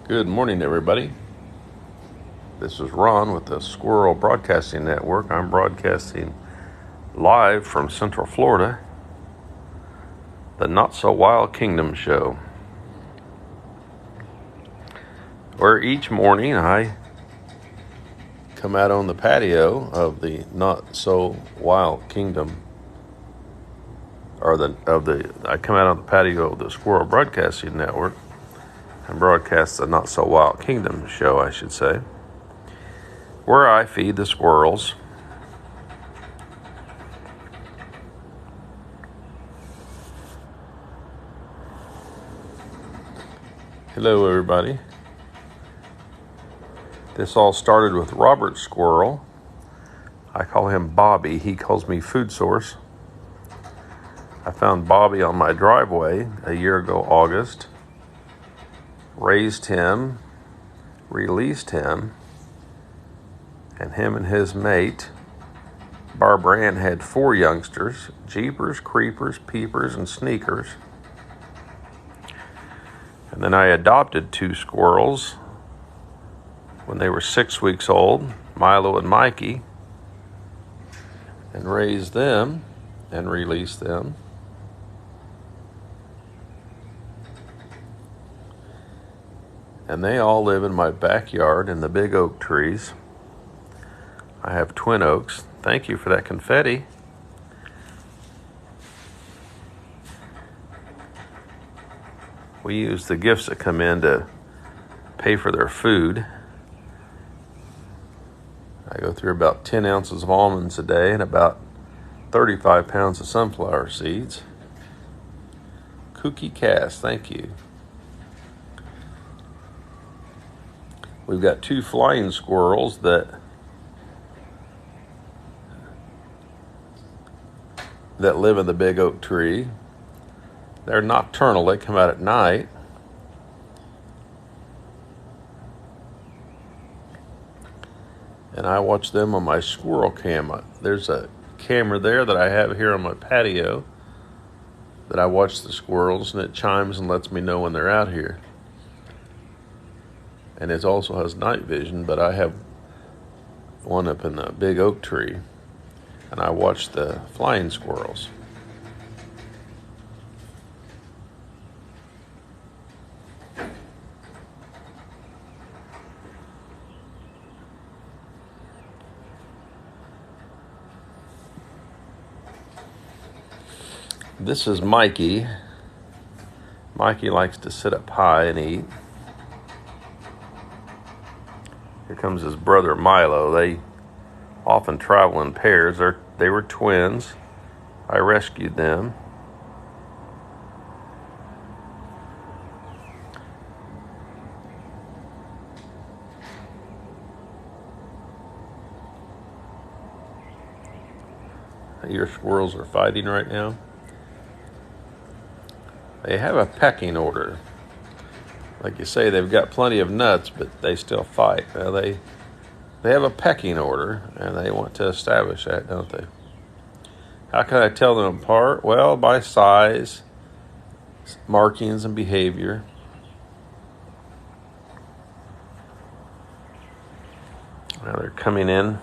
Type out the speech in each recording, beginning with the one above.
Good morning, everybody. This is Ron with the Squirrel Broadcasting Network. I'm broadcasting live from Central Florida, the Not So Wild Kingdom show, where each morning I come out on the patio of the Not So Wild Kingdom, I come out on the patio of the Squirrel Broadcasting Network and broadcast the Not So Wild Kingdom show, I should say, where I feed the squirrels. Hello, everybody. This all started with Robert Squirrel. I call him Bobby. He calls me Food Source. I found Bobby on my driveway a year ago, August. Raised him, released him, and him and his mate, Barbara Ann, had 4 youngsters: Jeepers, Creepers, Peepers, and Sneakers. And then I adopted 2 squirrels when they were 6 weeks old, Milo and Mikey, and raised them and released them. And they all live in my backyard in the big oak trees. I have twin oaks. Thank you for that confetti. We use the gifts that come in to pay for their food. I go through about 10 ounces of almonds a day and about 35 pounds of sunflower seeds. Cookie Cass, thank you. We've got 2 flying squirrels that live in the big oak tree. They're nocturnal. They come out at night. And I watch them on my squirrel camera. There's a camera there that I have here on my patio that I watch the squirrels, and it chimes and lets me know when they're out here. And it also has night vision, but I have one up in the big oak tree, and I watch the flying squirrels. This is Mikey. Mikey likes to sit up high and eat. Here comes his brother Milo. They often travel in pairs. They were twins. I rescued them. Your squirrels are fighting right now. They have a pecking order. Like you say, they've got plenty of nuts, but they still fight. Now they have a pecking order, and they want to establish that, don't they? How can I tell them apart? Well, by size, markings, and behavior. Now they're coming in.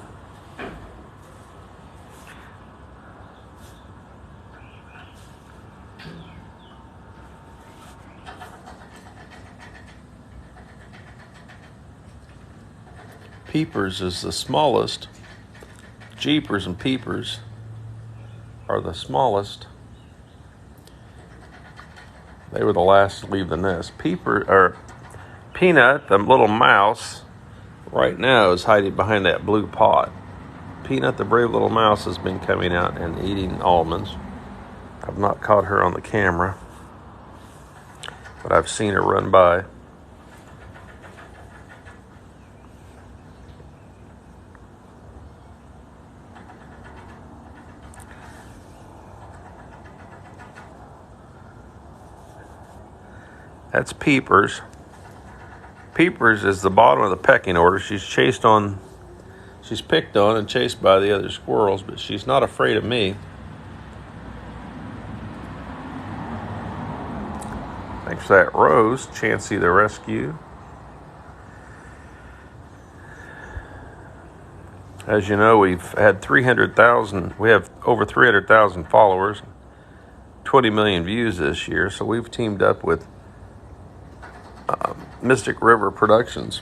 Peepers is the smallest. Jeepers and Peepers are the smallest. They were the last to leave the nest. Peanut, the little mouse, right now is hiding behind that blue pot. Peanut, the brave little mouse, has been coming out and eating almonds. I've not caught her on the camera, but I've seen her run by. That's Peepers. Peepers is the bottom of the pecking order. She's picked on and chased by the other squirrels, but she's not afraid of me. Thanks for that, Rose. Chancey the rescue. As you know, we have over 300,000 followers, 20 million views this year. So we've teamed up with Mystic River Productions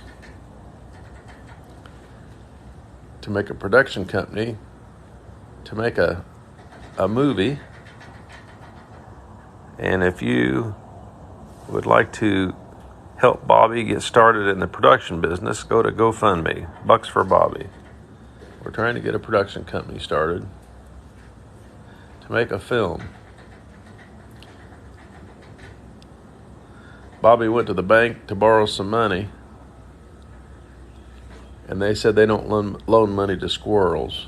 to make a production company to make a movie. And if you would like to help Bobby get started in the production business, go to GoFundMe, Bucks for Bobby. We're trying to get a production company started to make a film. Bobby went to the bank to borrow some money, and they said they don't loan money to squirrels.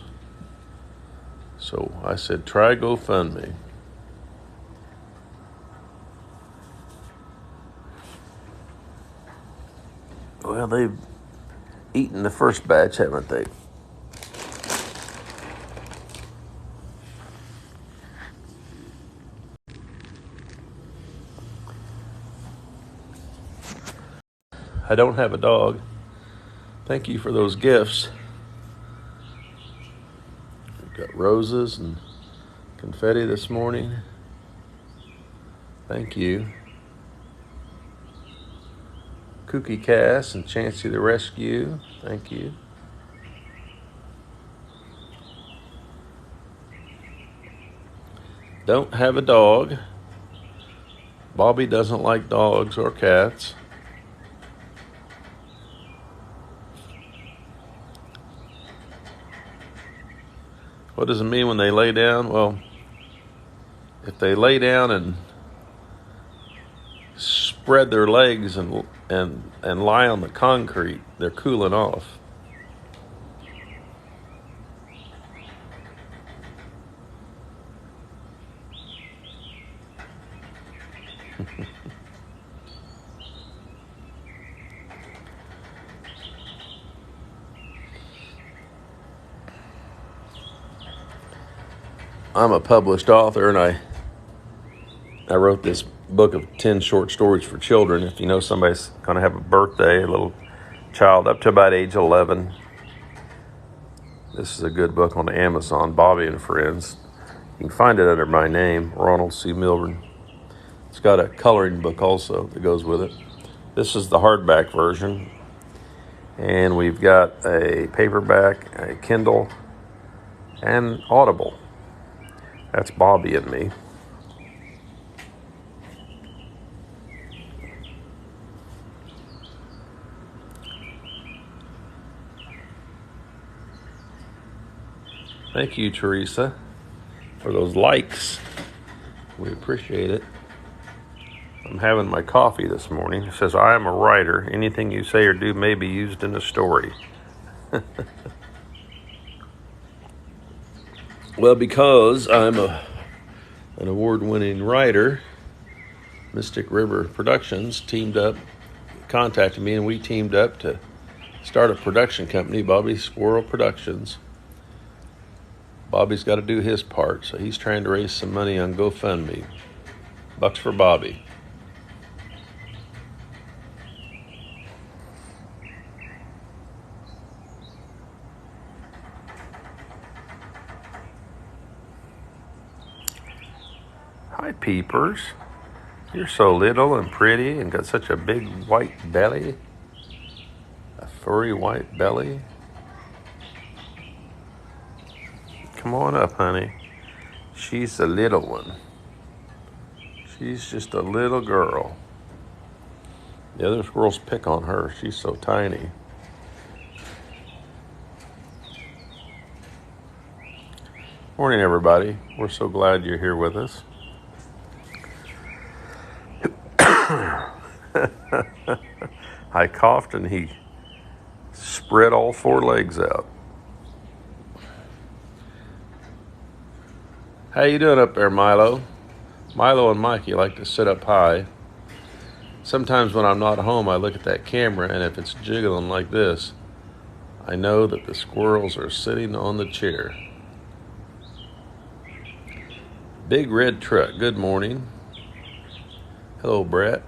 So I said, try GoFundMe. Well, they've eaten the first batch, haven't they? I don't have a dog. Thank you for those gifts. We've got roses and confetti this morning. Thank you. Cookie Cass and Chancey the Rescue. Thank you. Don't have a dog. Bobby doesn't like dogs or cats. What does it mean when they lay down? Well, if they lay down and spread their legs and lie on the concrete, they're cooling off. I'm a published author, and I wrote this book of 10 short stories for children. If you know somebody's going to have a birthday, a little child up to about age 11, this is a good book on Amazon, Bobby and Friends. You can find it under my name, Ronald C. Milburn. It's got a coloring book also that goes with it. This is the hardback version, and we've got a paperback, a Kindle, and Audible. That's Bobby and me. Thank you, Teresa, for those likes. We appreciate it. I'm having my coffee this morning. It says, I am a writer. Anything you say or do may be used in a story. Well, because I'm an award-winning writer, Mystic River Productions contacted me, and we teamed up to start a production company, Bobby Squirrel Productions. Bobby's got to do his part, so he's trying to raise some money on GoFundMe. Bucks for Bobby. Hi, Peepers. You're so little and pretty and got such a big white belly. A furry white belly. Come on up, honey. She's a little one. She's just a little girl. The other squirrels pick on her. She's so tiny. Morning, everybody. We're so glad you're here with us. I coughed and he spread all 4 legs out. How you doing up there, Milo? Milo and Mikey like to sit up high. Sometimes when I'm not home, I look at that camera, and if it's jiggling like this, I know that the squirrels are sitting on the chair. Big red truck, good morning. Hello, Brett.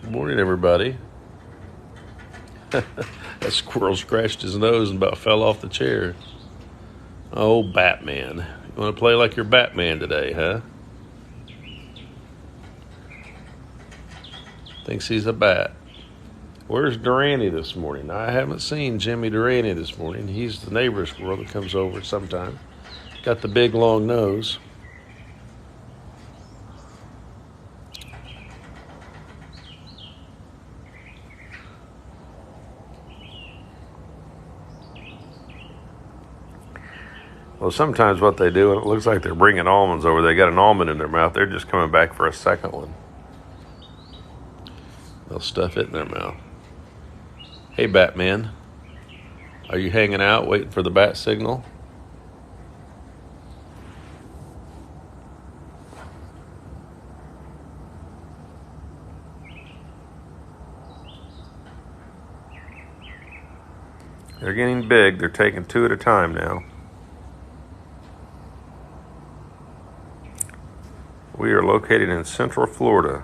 Good morning, everybody. That squirrel scratched his nose and about fell off the chair. Oh, Batman. You want to play like you're Batman today, huh? Thinks he's a bat. Where's Durante this morning? I haven't seen Jimmy Durante this morning. He's the neighbor squirrel that comes over sometime. Got the big long nose. Well, sometimes what they do, it looks like they're bringing almonds over. They got an almond in their mouth. They're just coming back for a second one. They'll stuff it in their mouth. Hey, Batman. Are you hanging out waiting for the bat signal? They're getting big. They're taking two at a time now. We are located in Central Florida,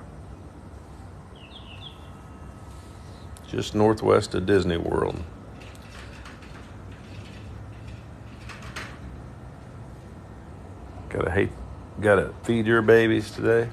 just northwest of Disney World. Gotta feed your babies today?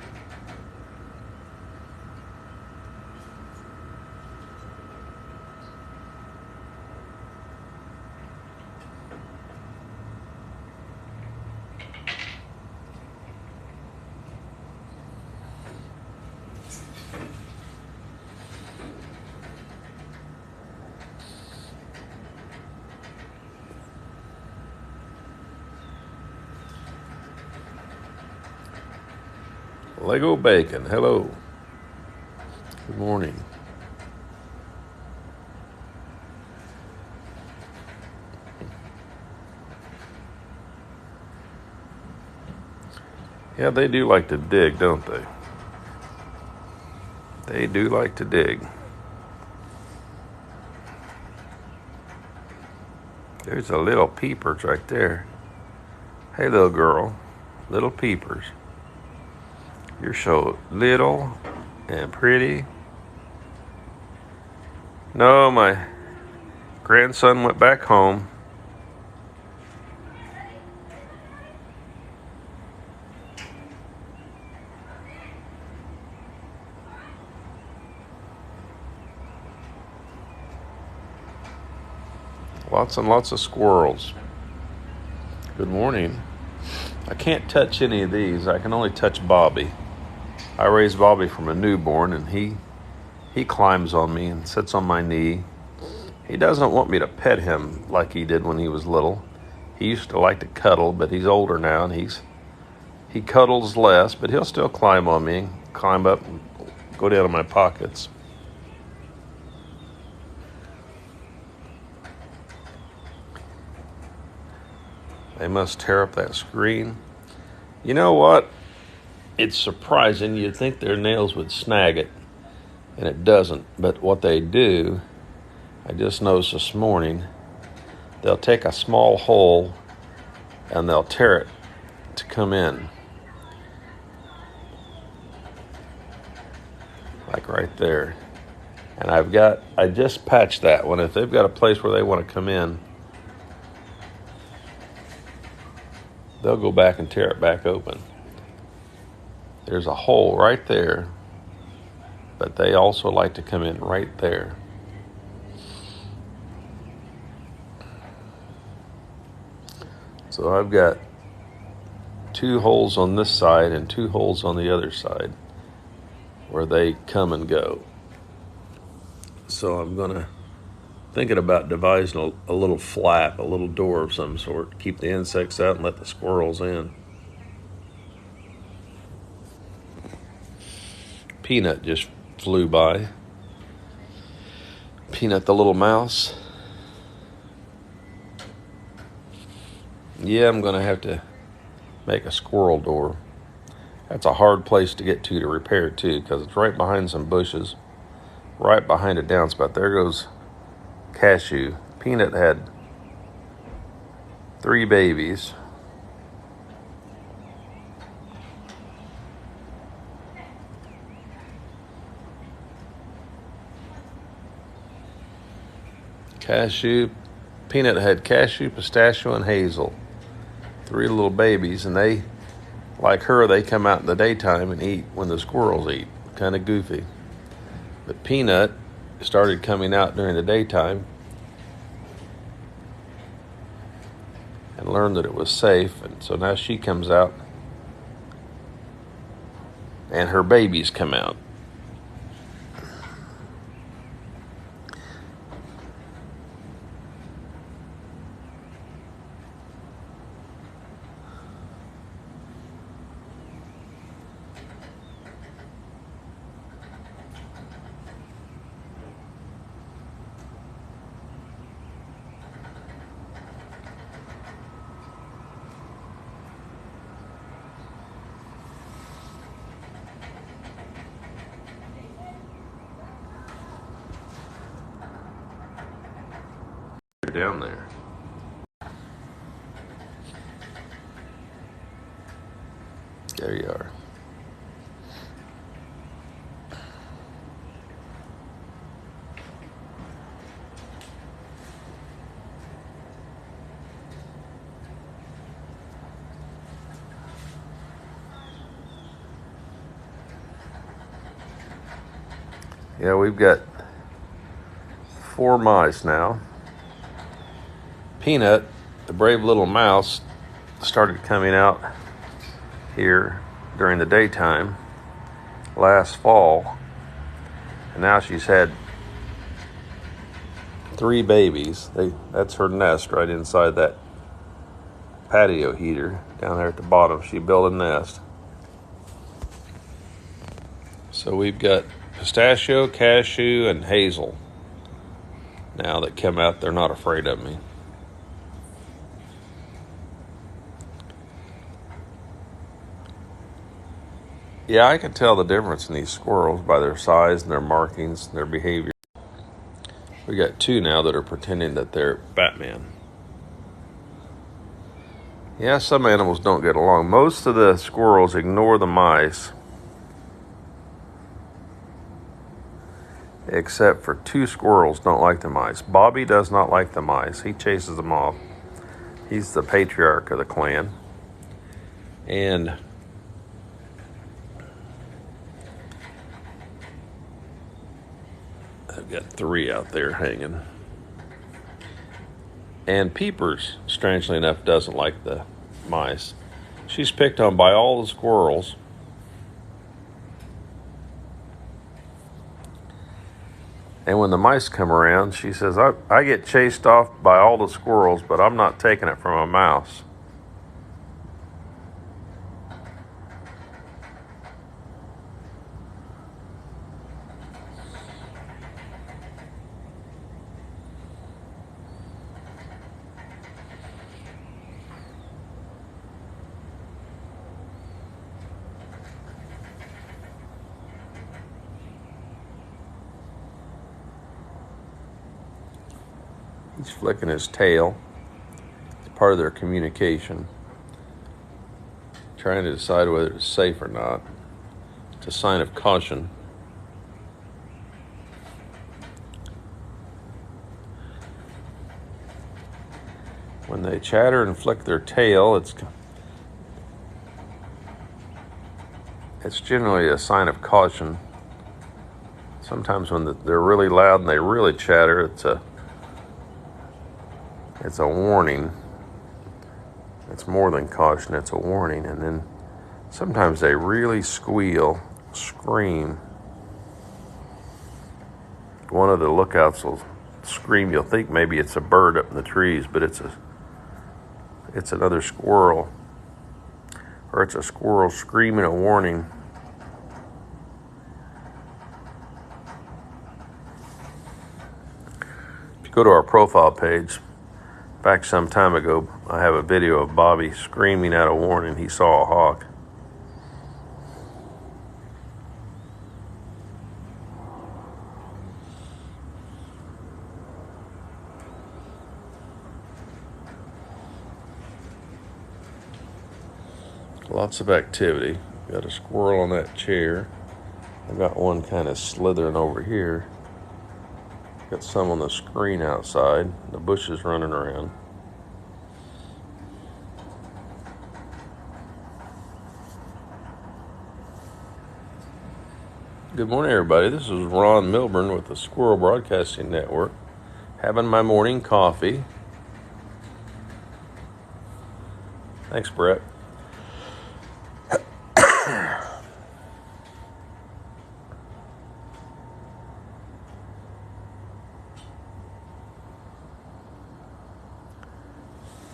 Lego Bacon, hello. Good morning. Yeah, they do like to dig, don't they? They do like to dig. There's a little peepers right there. Hey, little girl. Little peepers. You're so little and pretty. No, my grandson went back home. Lots and lots of squirrels. Good morning. I can't touch any of these. I can only touch Bobby. I raised Bobby from a newborn, and he climbs on me and sits on my knee. He doesn't want me to pet him like he did when he was little. He used to like to cuddle, but he's older now, and he cuddles less, but he'll still climb on me, climb up and go down in my pockets. They must tear up that screen. You know what? It's surprising. You'd think their nails would snag it, and it doesn't. But what they do, I just noticed this morning, they'll take a small hole and they'll tear it to come in. Like right there. And I just patched that one. If they've got a place where they want to come in, they'll go back and tear it back open. There's a hole right there, but they also like to come in right there. So I've got 2 holes on this side and 2 holes on the other side where they come and go. So I'm thinking about devising a little flap, a little door of some sort, to keep the insects out and let the squirrels in. Peanut just flew by. Peanut the little mouse. Yeah, I'm going to have to make a squirrel door. That's a hard place to get to repair too, because it's right behind some bushes, right behind a downspout. There goes Cashew. Peanut had 3 babies. Cashew, Peanut had cashew, pistachio, and hazel. 3 little babies, and they, like her, they come out in the daytime and eat when the squirrels eat. Kind of goofy. But Peanut started coming out during the daytime and learned that it was safe, and so now she comes out and her babies come out. Down there. There you are. Yeah, we've got 4 mice now. Peanut, the brave little mouse, started coming out here during the daytime last fall, and now she's had 3 babies. That's her nest right inside that patio heater down there at the bottom. She built a nest. So we've got pistachio, cashew, and hazel now that come out. They're not afraid of me. Yeah, I can tell the difference in these squirrels by their size and their markings and their behavior. We got 2 now that are pretending that they're Batman. Yeah, some animals don't get along. Most of the squirrels ignore the mice, except for 2 squirrels don't like the mice. Bobby does not like the mice. He chases them off. He's the patriarch of the clan. And I've got 3 out there hanging. And Peepers, strangely enough, doesn't like the mice. She's picked on by all the squirrels. And when the mice come around, she says, I get chased off by all the squirrels, but I'm not taking it from a mouse. He's flicking his tail. It's part of their communication. Trying to decide whether it's safe or not. It's a sign of caution. When they chatter and flick their tail, it's generally a sign of caution. Sometimes when they're really loud and they really chatter, it's a warning. It's more than caution, it's a warning. And then sometimes they really squeal, scream. One of the lookouts will scream. You'll think maybe it's a bird up in the trees, but it's another squirrel. Or it's a squirrel screaming a warning. If you go to our profile page, back some time ago, I have a video of Bobby screaming out a warning he saw a hawk. Lots of activity. Got a squirrel on that chair. I've got one kind of slithering over here. Got some on the screen outside. The bushes running around. Good morning, everybody. This is Ron Milburn with the Squirrel Broadcasting Network. Having my morning coffee. Thanks, Brett.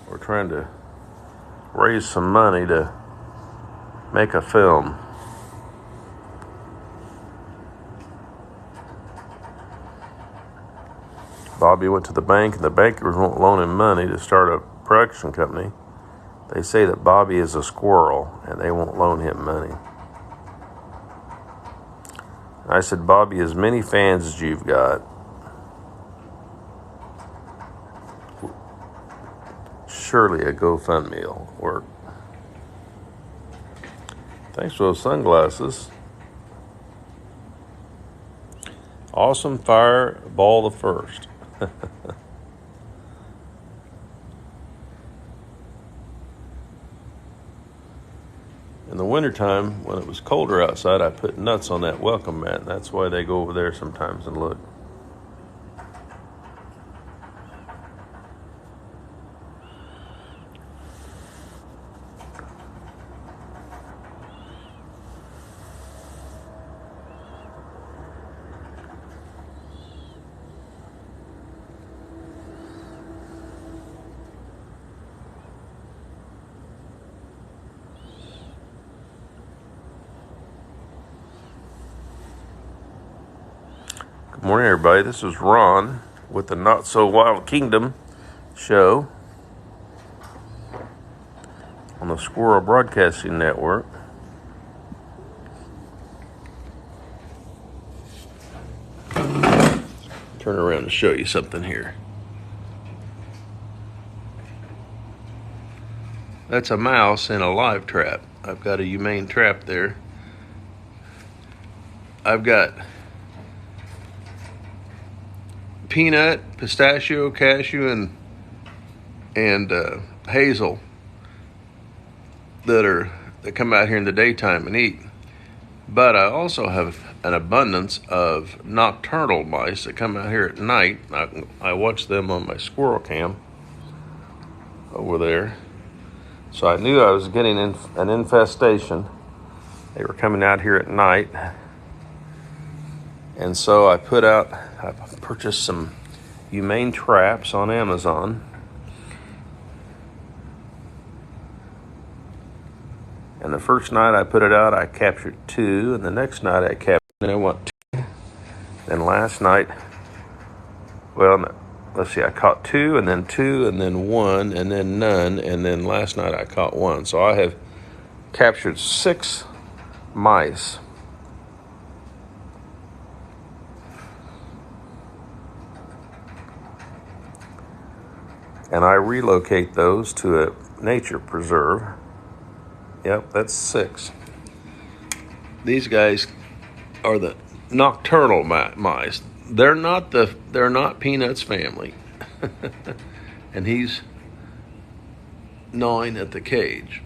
We're trying to raise some money to make a film. Bobby went to the bank, and the bankers won't loan him money to start a production company. They say that Bobby is a squirrel, and they won't loan him money. I said, Bobby, as many fans as you've got, surely a GoFundMe will work. Thanks for those sunglasses. Awesome Fireball the First. In the wintertime, when it was colder outside, I put nuts on that welcome mat, and that's why they go over there sometimes and look. Good morning, everybody. This is Ron with the Not So Wild Kingdom show on the Squirrel Broadcasting Network. Turn around and show you something here. That's a mouse in a live trap. I've got a humane trap there. I've got peanut, pistachio, cashew, and hazel that come out here in the daytime and eat. But I also have an abundance of nocturnal mice that come out here at night. I watch them on my squirrel cam over there. So I knew I was getting an infestation. They were coming out here at night. And so I purchased some humane traps on Amazon. And the first night I put it out, I captured 2. And the next night I captured, I want 2. Then last night, I caught 2, and then 2, and then 1, and then none. And then last night I caught 1. So I have captured 6 mice. And I relocate those to a nature preserve. Yep, that's 6. These guys are the nocturnal mice. They're not Peanut's family. And he's gnawing at the cage.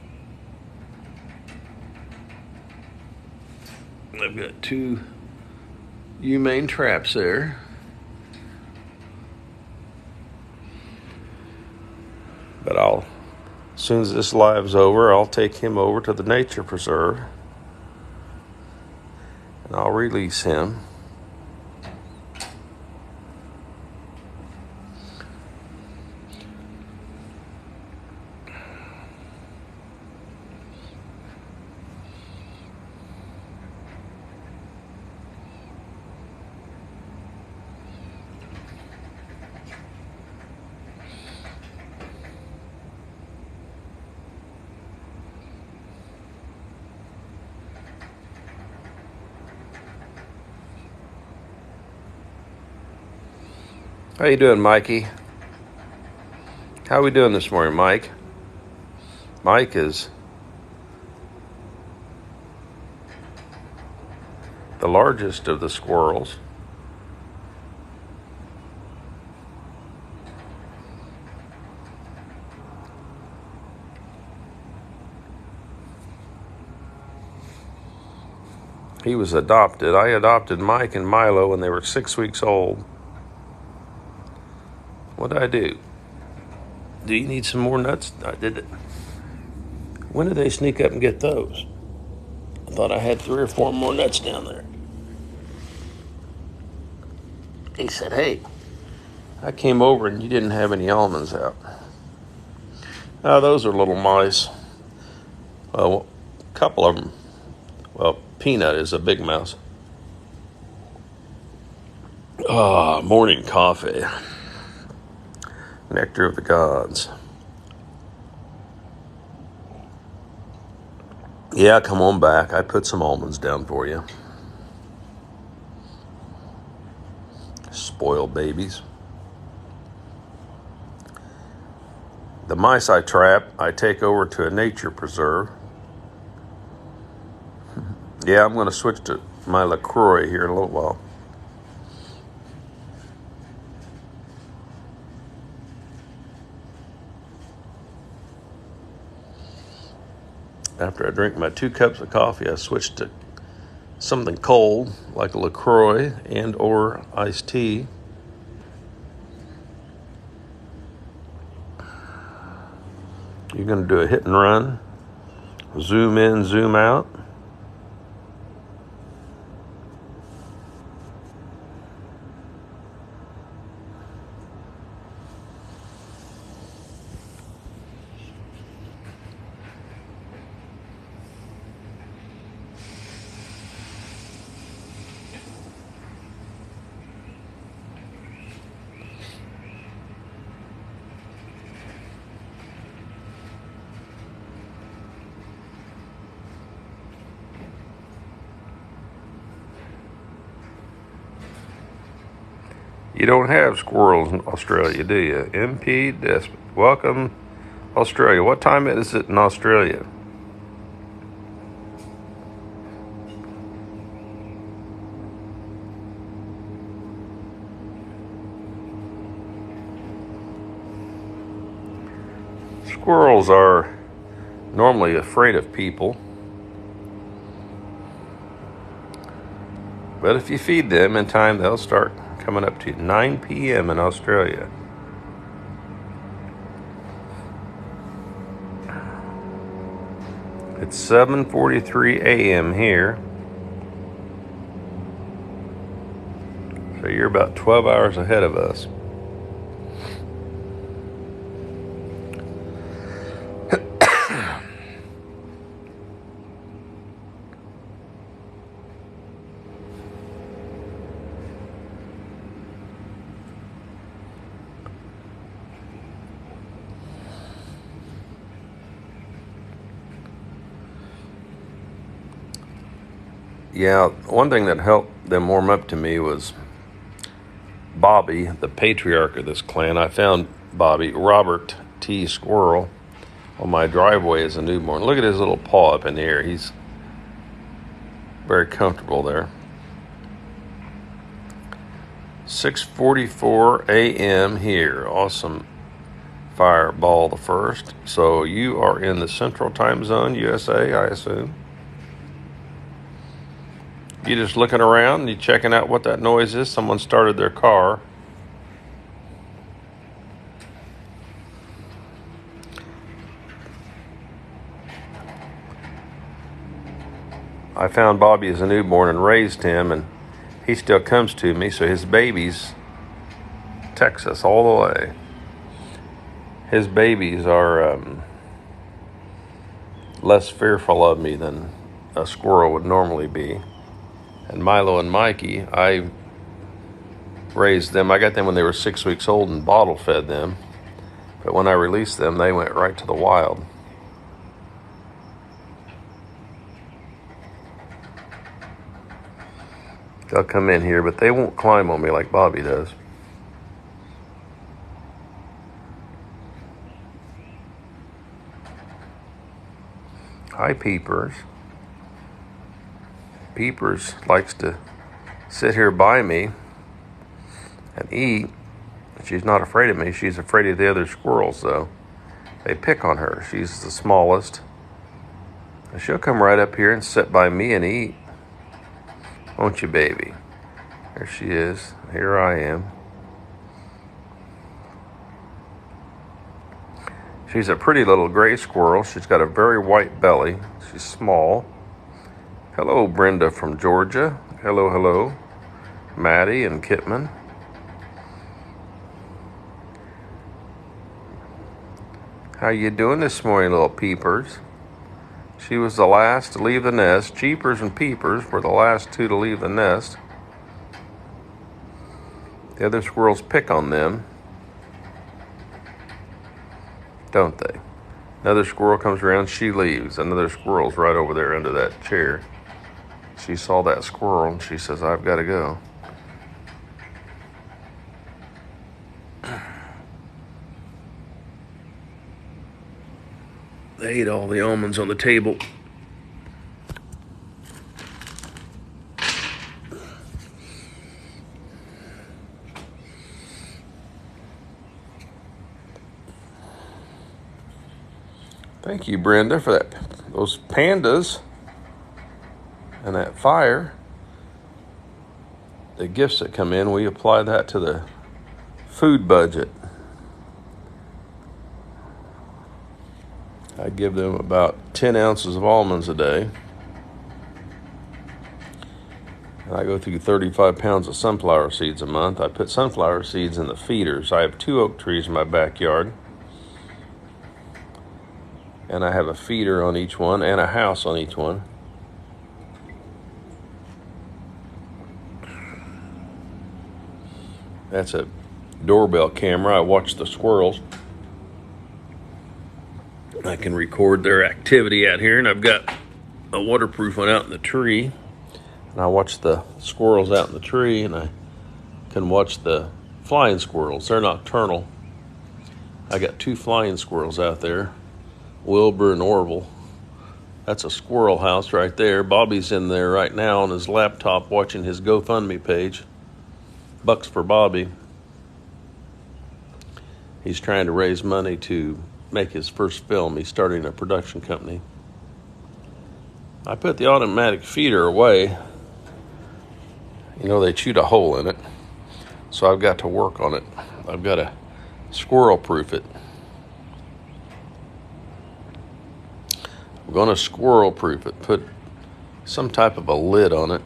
I've got 2 humane traps there. But as soon as this live's over, I'll take him over to the nature preserve and I'll release him. How you doing, Mikey? How we doing this morning, Mike? Mike is the largest of the squirrels. He was adopted. I adopted Mike and Milo when they were 6 weeks old. What did I do? Do you need some more nuts? I did it. When did they sneak up and get those? I thought I had 3 or 4 more nuts down there. He said, hey, I came over and you didn't have any almonds out. Oh, those are little mice. Well, a couple of them. Well, Peanut is a big mouse. Morning coffee. Nectar of the gods. Yeah, come on back. I put some almonds down for you. Spoiled babies. The mice I trap, I take over to a nature preserve. Yeah, I'm going to switch to my LaCroix here in a little while. After I drink my 2 cups of coffee, I switch to something cold, like a LaCroix and or iced tea. You're going to do a hit and run. Zoom in, zoom out. You don't have squirrels in Australia, do you? MP Despot. Welcome, Australia. What time is it in Australia? Squirrels are normally afraid of people. But if you feed them in time, they'll start coming up to 9 p.m. in Australia. It's 7:43 a.m. here. So you're about 12 hours ahead of us. Yeah, one thing that helped them warm up to me was Bobby, the patriarch of this clan. I found Bobby, Robert T. Squirrel, on my driveway as a newborn. Look at his little paw up in the air. He's very comfortable there. 6:44 a.m. here. Awesome. Fireball the first. So you are in the Central Time Zone, USA, I assume. You just looking around, you checking out what that noise is. Someone started their car. I found Bobby as a newborn and raised him, and he still comes to me, so his babies Texas all the way. His babies are less fearful of me than a squirrel would normally be. And Milo and Mikey, I raised them. I got them when they were 6 weeks old and bottle fed them. But when I released them, they went right to the wild. They'll come in here, but they won't climb on me like Bobby does. Hi, Peepers. Peepers likes to sit here by me and eat. She's not afraid of me. She's afraid of the other squirrels, though. They pick on her. She's the smallest. And she'll come right up here and sit by me and eat. Won't you, baby? There she is. Here I am. She's a pretty little gray squirrel. She's got a very white belly. She's small. Hello, Brenda from Georgia. Hello, hello. Maddie and Kitman. How you doing this morning, little peepers? She was the last to leave the nest. Jeepers and Peepers were the last two to leave the nest. The other squirrels pick on them, don't they? Another squirrel comes around, she leaves. Another squirrel's right over there under that chair. She saw that squirrel and she says, I've got to go. They ate all the almonds on the table. Thank you, Brenda, for those pandas and that fire. The gifts that come in, we apply that to the food budget. I give them about 10 ounces of almonds a day. And I go through 35 pounds of sunflower seeds a month. I put sunflower seeds in the feeders. I have 2 oak trees in my backyard. And I have a feeder on each one and a house on each one. That's a doorbell camera. I watch the squirrels. I can record their activity out here, and I've got a waterproof one out in the tree. And I watch the squirrels out in the tree, and I can watch the flying squirrels. They're nocturnal. I got 2 flying squirrels out there, Wilbur and Orville. That's a squirrel house right there. Bobby's in there right now on his laptop watching his GoFundMe page. Bucks for Bobby. He's trying to raise money to make his first film. He's starting a production company. I put the automatic feeder away. You know, they chewed a hole in it. So I've got to work on it. I've got to squirrel proof it. I'm going to squirrel proof it. Put some type of a lid on it.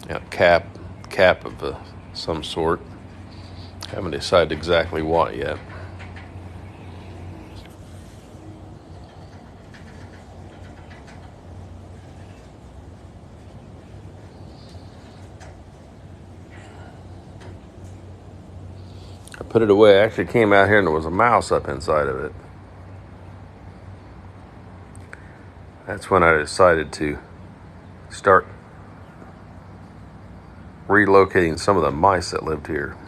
Yeah, cap of some sort. Haven't decided exactly what yet. I put it away. I actually came out here and there was a mouse up inside of it. That's when I decided to start relocating some of the mice that lived here.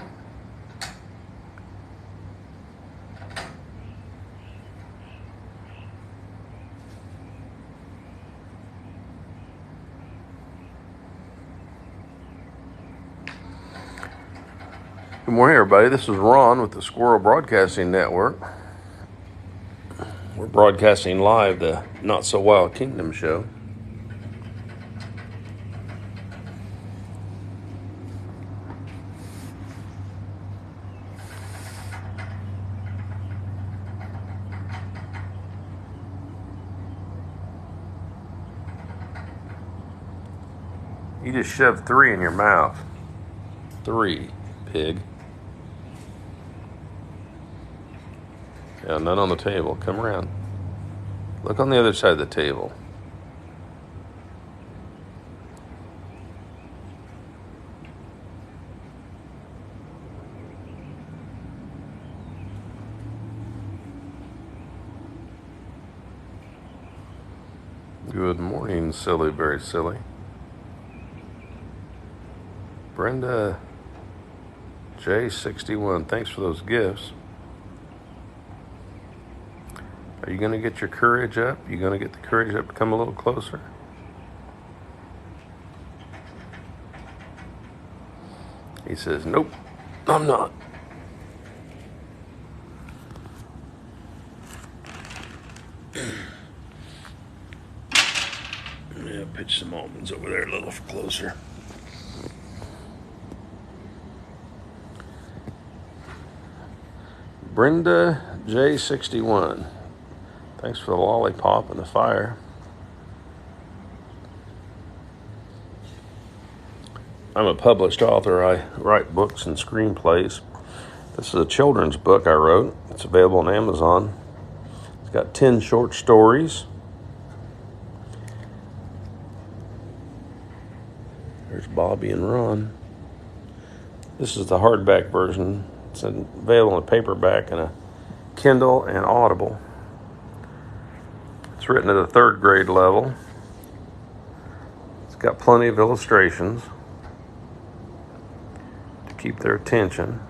Good morning, everybody. This is Ron with the Squirrel Broadcasting Network. We're broadcasting live the Not So Wild Kingdom show. You just shoved 3 in your mouth. 3, pig. Yeah, none on the table. Come around. Look on the other side of the table. Good morning, silly, very silly. Brenda J61, thanks for those gifts. Are you going to get your courage up? You going to get the courage up to come a little closer? He says, nope, I'm not. Yeah, pitch some almonds over there a little closer. Brenda J61. Thanks for the lollipop and the fire. I'm a published author. I write books and screenplays. This is a children's book I wrote. It's available on Amazon. It's got 10 short stories. There's Bobby and Ron. This is the hardback version. It's available in a paperback and a Kindle and Audible. It's written at a 3rd grade level. It's got plenty of illustrations to keep their attention.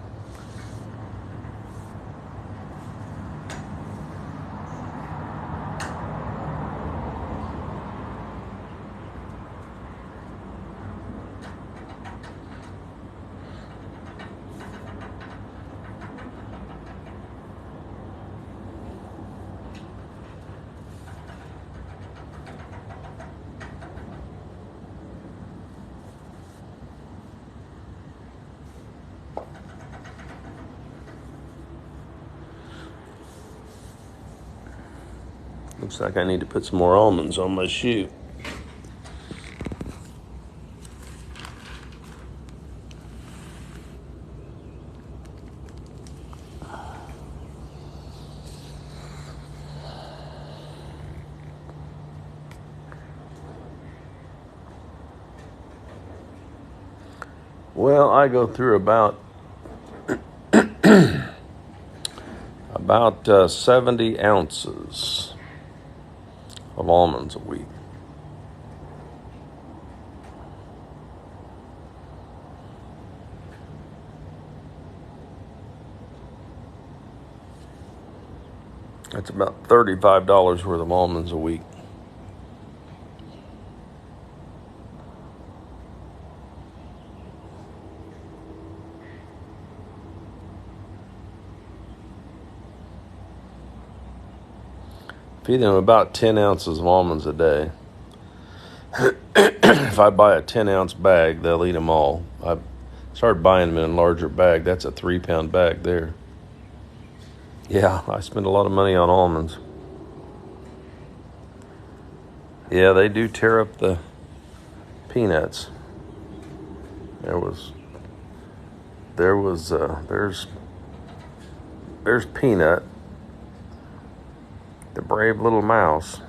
Looks like I need to put some more almonds on my shoe. Well, I go through about 70 ounces of almonds a week. That's about $35 worth of almonds a week. Feed them about 10 ounces of almonds a day. If I buy a 10-ounce bag, they'll eat them all. I started buying them in a larger bag. That's a 3-pound bag there. Yeah, I spend a lot of money on almonds. Yeah, they do tear up the peanuts. There's Peanut, the brave little mouse.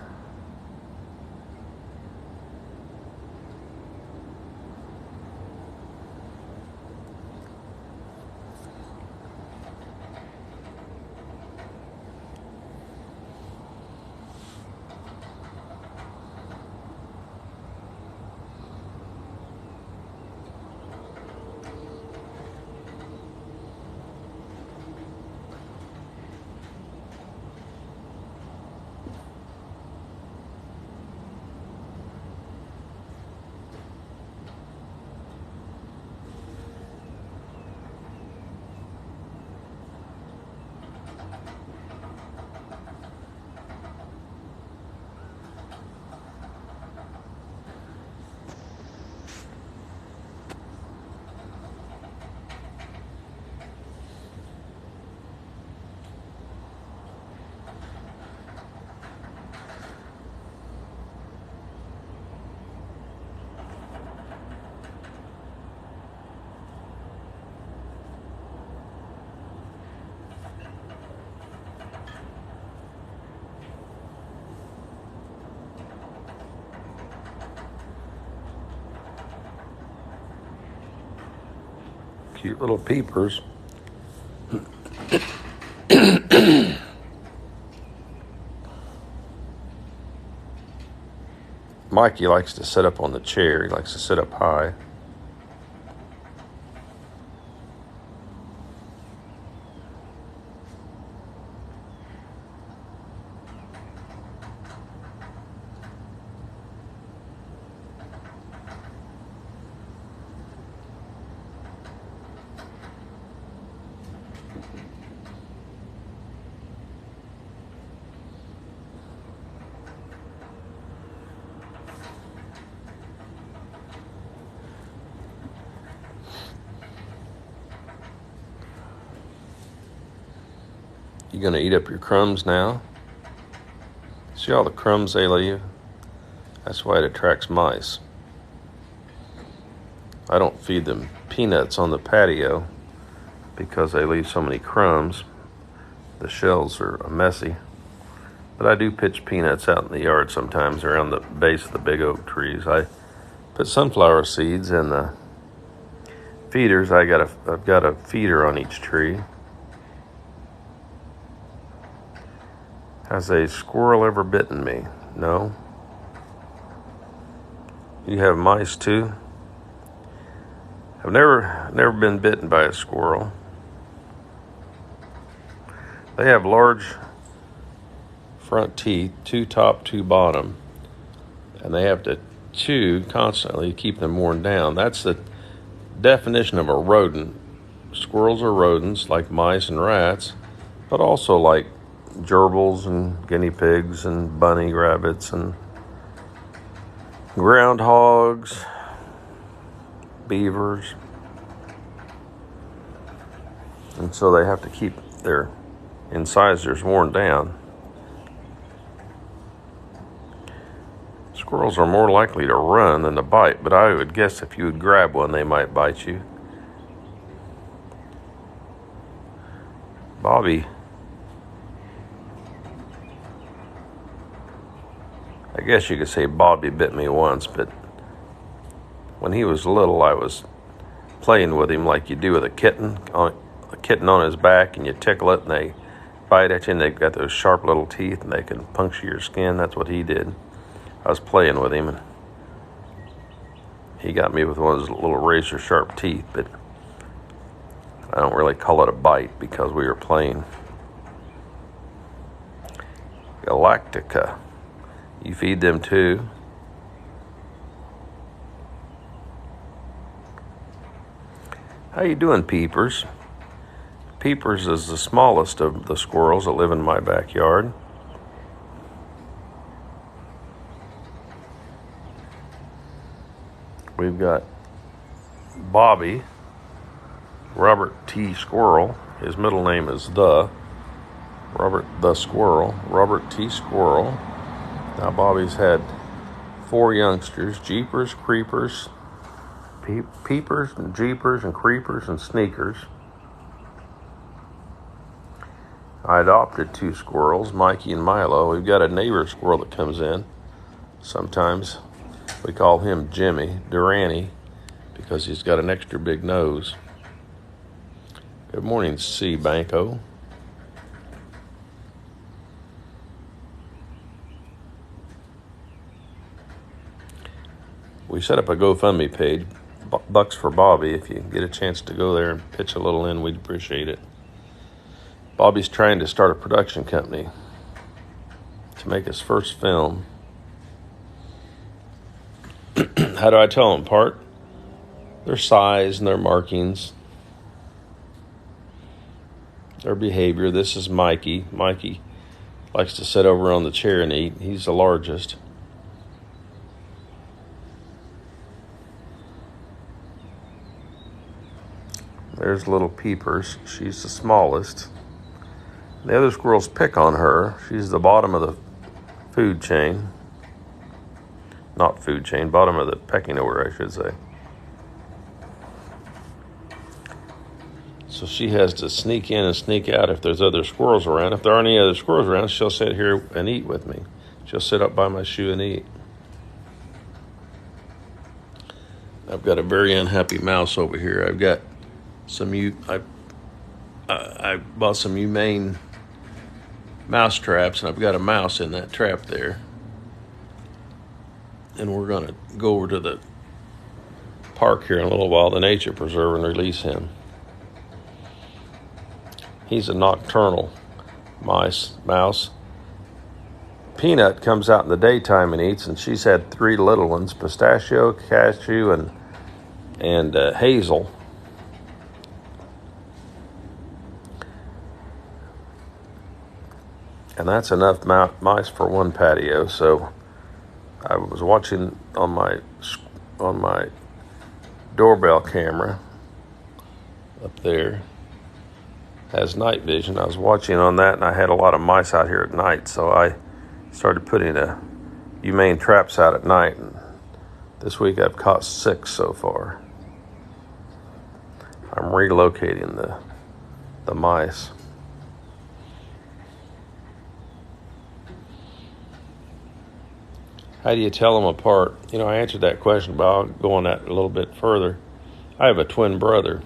Cute little peepers. Mikey likes to sit up on the chair. He likes to sit up high. You gonna eat up your crumbs now? See all the crumbs they leave? That's why it attracts mice. I don't feed them peanuts on the patio because they leave so many crumbs. The shells are messy. But I do pitch peanuts out in the yard sometimes around the base of the big oak trees. I put sunflower seeds in the feeders. I've got a feeder on each tree. Has a squirrel ever bitten me? No. You have mice too? I've never been bitten by a squirrel. They have large front teeth, 2 top, 2 bottom, and they have to chew constantly to keep them worn down. That's the definition of a rodent. Squirrels are rodents like mice and rats, but also like gerbils and guinea pigs and bunny rabbits and groundhogs, beavers. And so they have to keep their incisors worn down. Squirrels are more likely to run than to bite, but I would guess if you would grab one, they might bite you. Bobby, I guess you could say Bobby bit me once, but when he was little, I was playing with him like you do with a kitten on his back, and you tickle it, and they bite at you, and they've got those sharp little teeth, and they can puncture your skin. That's what he did. I was playing with him, and he got me with one of those little razor-sharp teeth, but I don't really call it a bite because we were playing. Galactica. You feed them too? How you doing, Peepers? Peepers is the smallest of the squirrels that live in my backyard. We've got Bobby, Robert T. Squirrel. His middle name is Robert the Squirrel, Robert T. Squirrel. Now Bobby's had 4 youngsters, Jeepers, Creepers, Peepers, and Jeepers, and Creepers, and Sneakers. I adopted 2 squirrels, Mikey and Milo. We've got a neighbor squirrel that comes in sometimes. We call him Jimmy Durante because he's got an extra big nose. Good morning, C. Banco. We set up a GoFundMe page, Bucks for Bobby. If you get a chance to go there and pitch a little in, we'd appreciate it. Bobby's trying to start a production company to make his first film. How do I tell them apart? Their size and their markings, their behavior. This is Mikey. Mikey likes to sit over on the chair and eat. He's the largest. There's little Peepers. She's the smallest. The other squirrels pick on her. She's the bottom of the food chain. Not food chain, bottom of the pecking order, I should say. So she has to sneak in and sneak out if there's other squirrels around. If there aren't any other squirrels around, she'll sit here and eat with me. She'll sit up by my shoe and eat. I've got a very unhappy mouse over here. I've got some I bought some humane mouse traps, and I've got a mouse in that trap there. And we're going to go over to the park here in a little while, the nature preserve, and release him. He's a nocturnal mouse. Peanut comes out in the daytime and eats, and she's had 3 little ones, pistachio, cashew, and hazel. And that's enough mice for one patio. So I was watching on my doorbell camera up there, has night vision. I was watching on that, and I had a lot of mice out here at night, so I started putting humane traps out at night. And this week I've caught 6 so far. I'm relocating the mice. How do you tell them apart? You know, I answered that question, but I'll go on that a little bit further. I have a twin brother,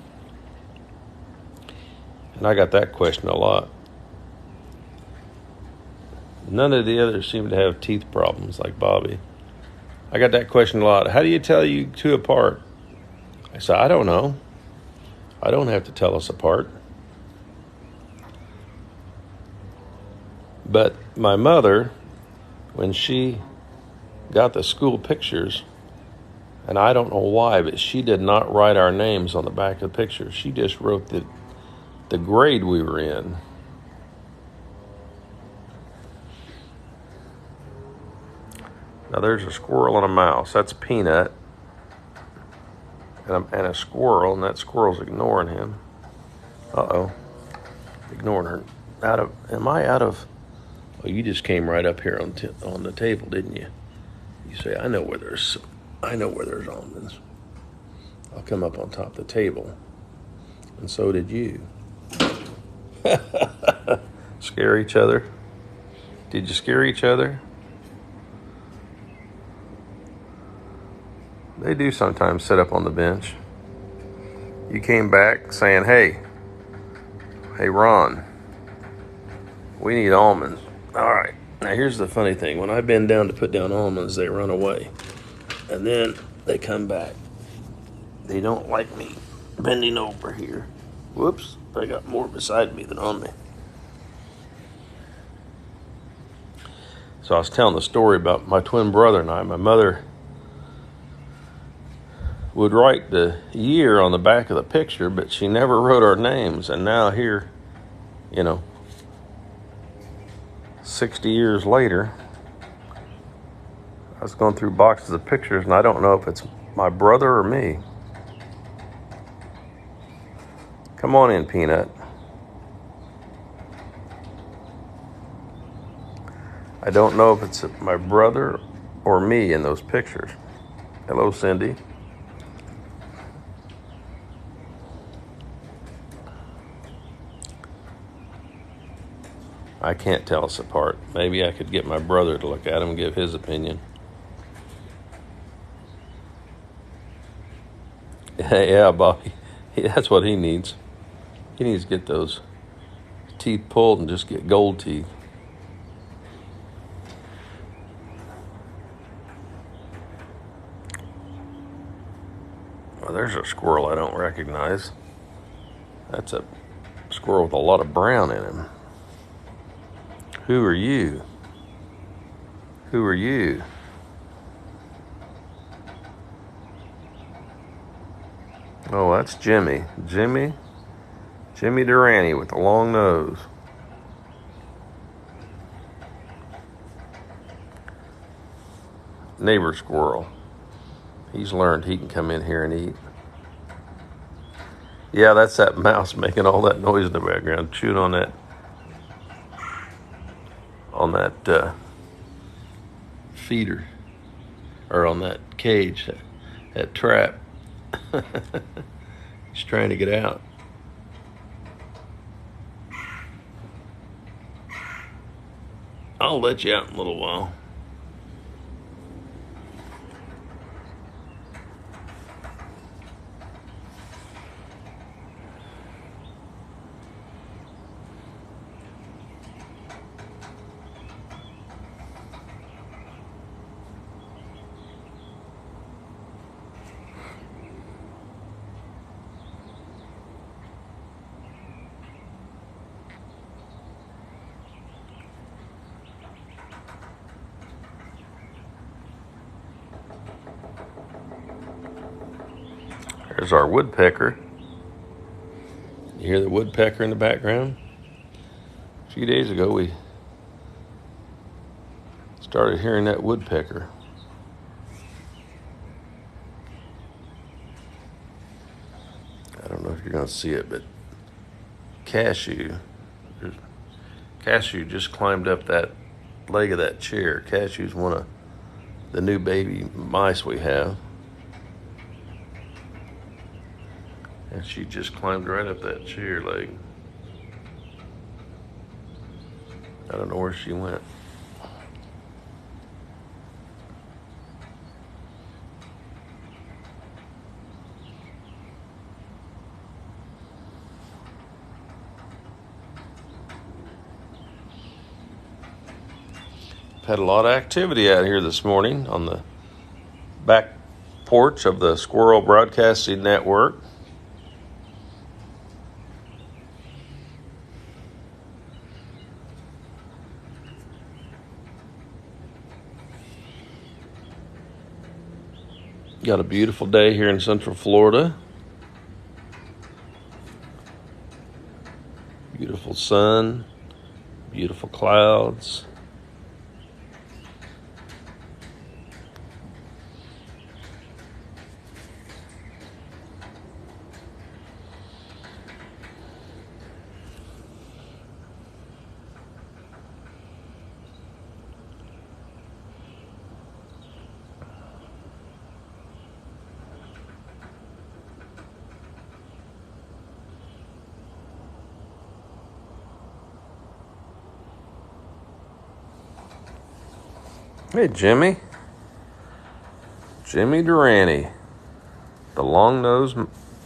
and I got that question a lot. None of the others seem to have teeth problems like Bobby. I got that question a lot. How do you tell you two apart? I said, I don't know. I don't have to tell us apart. But my mother, when she got the school pictures, and I don't know why, but she did not write our names on the back of the pictures. She just wrote the grade we were in. Now there's a squirrel and a mouse. That's Peanut. And a squirrel, and that squirrel's ignoring him. Uh-oh. Ignoring her. Am I out of... Oh, you just came right up here on the table, didn't you? You say, I know where there's almonds. I'll come up on top of the table. And so did you. Scare each other? Did you scare each other? They do sometimes sit up on the bench. You came back saying, hey, Ron, we need almonds. All right. Now, here's the funny thing. When I bend down to put down almonds, they run away. And then they come back. They don't like me bending over here. Whoops. I got more beside me than on me. So I was telling the story about my twin brother and I. My mother would write the year on the back of the picture, but she never wrote our names. And now here, 60 years later, I was going through boxes of pictures, and I don't know if it's my brother or me. Come on in, Peanut. I don't know if it's my brother or me in those pictures. Hello, Cindy. I can't tell us apart. Maybe I could get my brother to look at him and give his opinion. Yeah, Bobby. That's what he needs. He needs to get those teeth pulled and just get gold teeth. Well, there's a squirrel I don't recognize. That's a squirrel with a lot of brown in him. Who are you? Who are you? Oh, that's Jimmy. Jimmy Durante with the long nose. Neighbor squirrel. He's learned he can come in here and eat. Yeah, that's that mouse making all that noise in the background, chewing on that feeder, or on that cage, that trap. He's trying to get out. I'll let you out in a little while. There's our woodpecker. You hear the woodpecker in the background? A few days ago, we started hearing that woodpecker. I don't know if you're going to see it, but Cashew. Cashew just climbed up that leg of that chair. Cashew's one of the new baby mice we have. And she just climbed right up that chair leg. I don't know where she went. Had a lot of activity out here this morning on the back porch of the Squirrel Broadcasting Network. Got a beautiful day here in Central Florida. Beautiful sun, beautiful clouds. Hey, Jimmy. Jimmy Durante, the long-nosed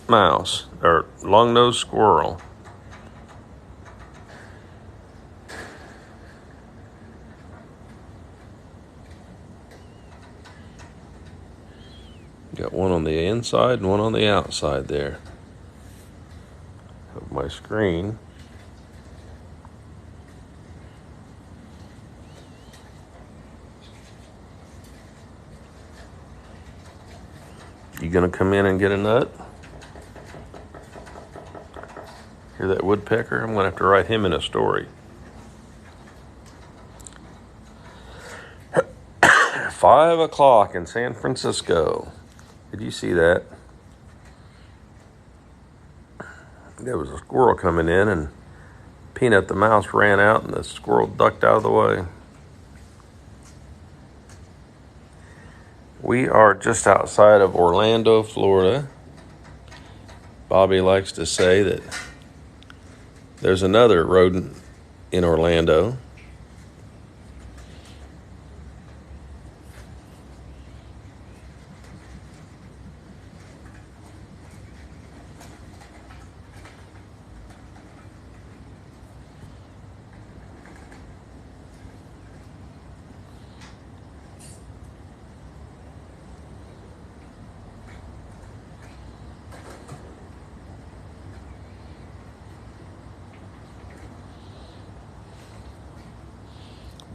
mouse, or long-nosed squirrel. Got one on the inside and one on the outside there of my screen. You gonna come in and get a nut? Hear that woodpecker? I'm gonna have to write him in a story. 5 o'clock in San Francisco. Did you see that? There was a squirrel coming in, and Peanut the mouse ran out, and the squirrel ducked out of the way. We are just outside of Orlando, Florida. Bobby likes to say that there's another rodent in Orlando.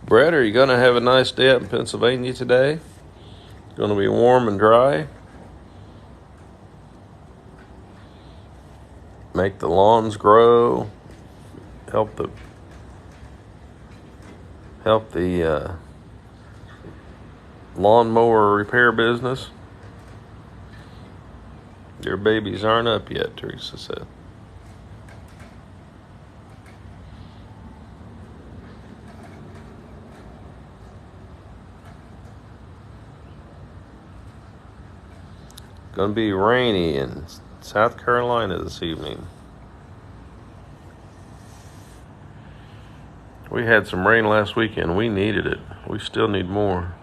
Brett, are you going to have a nice day up in Pennsylvania today? It's going to be warm and dry. Make the lawns grow. Help the lawnmower repair business. Your babies aren't up yet, Teresa said. Going to be rainy in South Carolina this evening. We had some rain last weekend. We needed it. We still need more.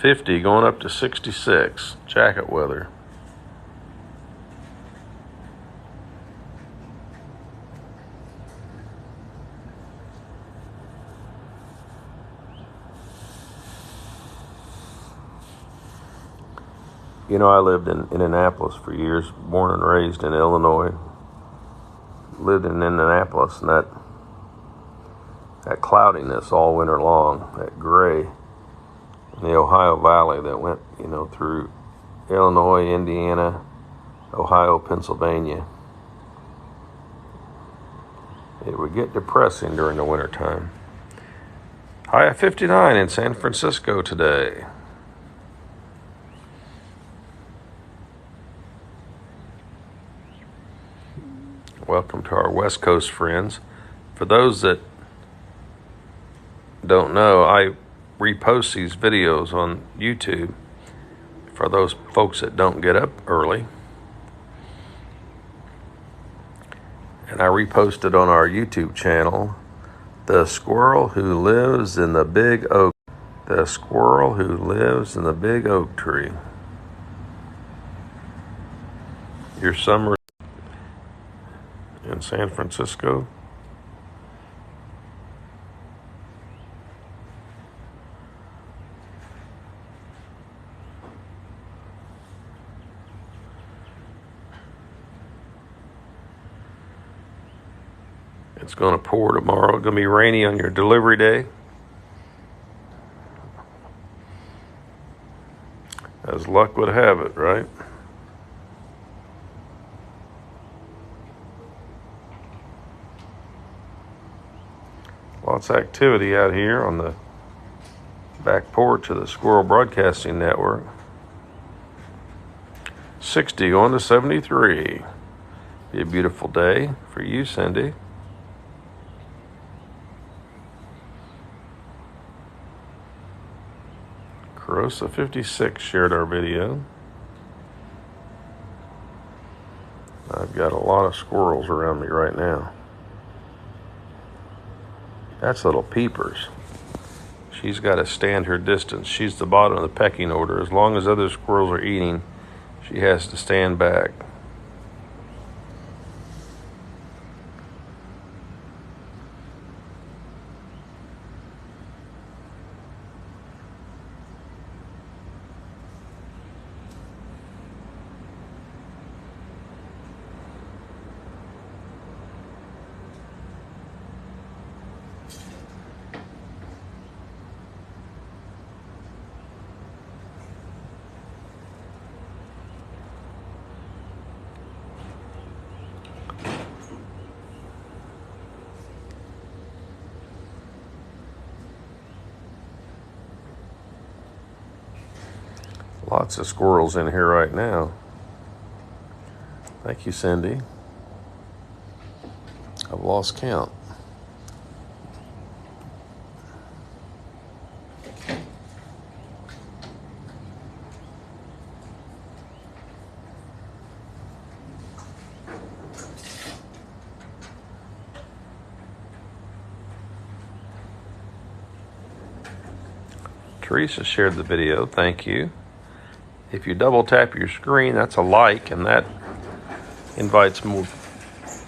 50 going up to 66. Jacket weather. You know, I lived in Indianapolis for years, born and raised in Illinois. Lived in Indianapolis, and that cloudiness all winter long, that gray in the Ohio Valley that went, through Illinois, Indiana, Ohio, Pennsylvania. It would get depressing during the wintertime. High of 59 in San Francisco today. Welcome to our West Coast friends. For those that don't know, I repost these videos on YouTube for those folks that don't get up early. And I repost it on our YouTube channel, The Squirrel Who Lives in the Big Oak. The Squirrel Who Lives in the Big Oak Tree. Your summer in San Francisco. It's going to pour tomorrow. It's going to be rainy on your delivery day. As luck would have it, right? Lots of activity out here on the back porch of the Squirrel Broadcasting Network. 60 on to 73. Be a beautiful day for you, Cindy. Carosa 56 shared our video. I've got a lot of squirrels around me right now. That's little Peepers. She's got to stand her distance. She's the bottom of the pecking order. As long as other squirrels are eating, she has to stand back. Lots of squirrels in here right now. Thank you, Cindy. I've lost count. Teresa shared the video. Thank you. If you double tap your screen, that's a like, and that invites more.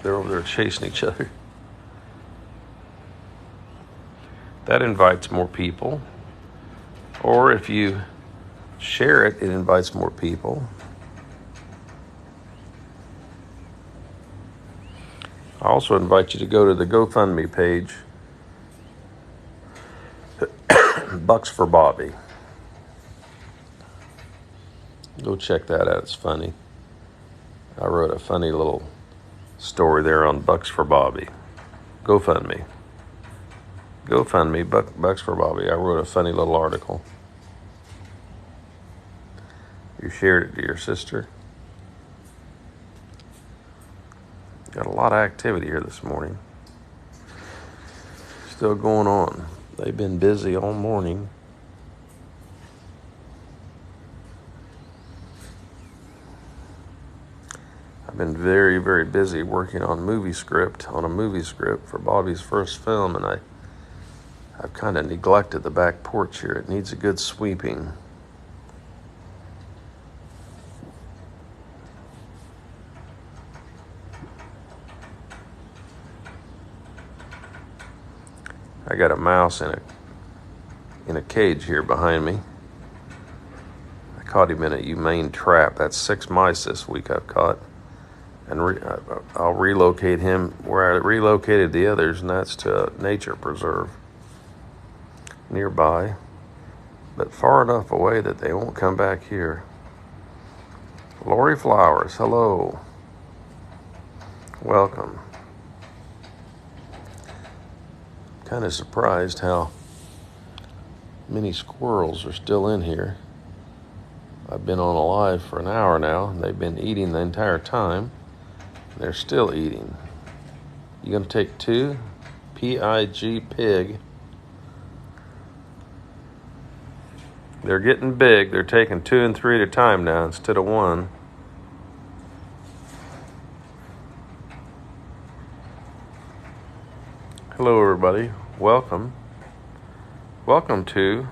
They're over there chasing each other. That invites more people. Or if you share it, it invites more people. I also invite you to go to the GoFundMe page, Bucks for Bobby. Go check that out. It's funny. I wrote a funny little story there on Bucks for Bobby. GoFundMe. GoFundMe, Bucks for Bobby. I wrote a funny little article. You shared it to your sister. Got a lot of activity here this morning. Still going on. They've been busy all morning. I've been very, very busy working on a movie script for Bobby's first film, and I've kind of neglected the back porch here. It needs a good sweeping. I got a mouse in a cage here behind me. I caught him in a humane trap. That's 6 mice this week I've caught. And I'll relocate him where I relocated the others, and that's to a nature preserve nearby, but far enough away that they won't come back here. Lori Flowers, hello. Welcome. Kind of surprised how many squirrels are still in here. I've been on a live for an hour now, and they've been eating the entire time. They're still eating. You're going to take 2, P-I-G, pig. They're getting big. They're taking 2 and 3 at a time now instead of 1. Hello, everybody. Welcome. Welcome to...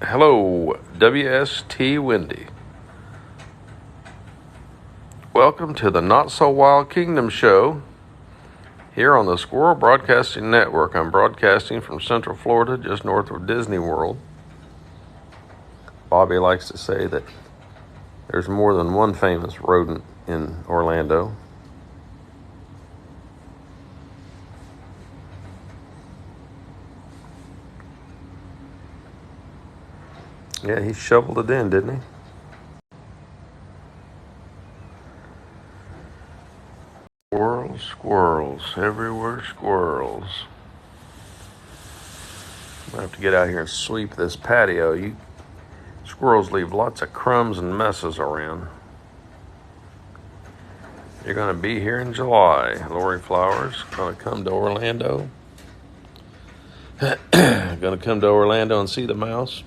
Hello, WST Wendy. Welcome to the Not So Wild Kingdom show here on the Squirrel Broadcasting Network. I'm broadcasting from Central Florida, just north of Disney World. Bobby likes to say that there's more than one famous rodent in Orlando. Yeah, he shoveled it in, didn't he? Squirrels, squirrels, everywhere squirrels. I'm gonna have to get out here and sweep this patio. Squirrels leave lots of crumbs and messes around. You're gonna be here in July. Lori Flowers gonna come to Orlando. Gonna come to Orlando and see the mouse.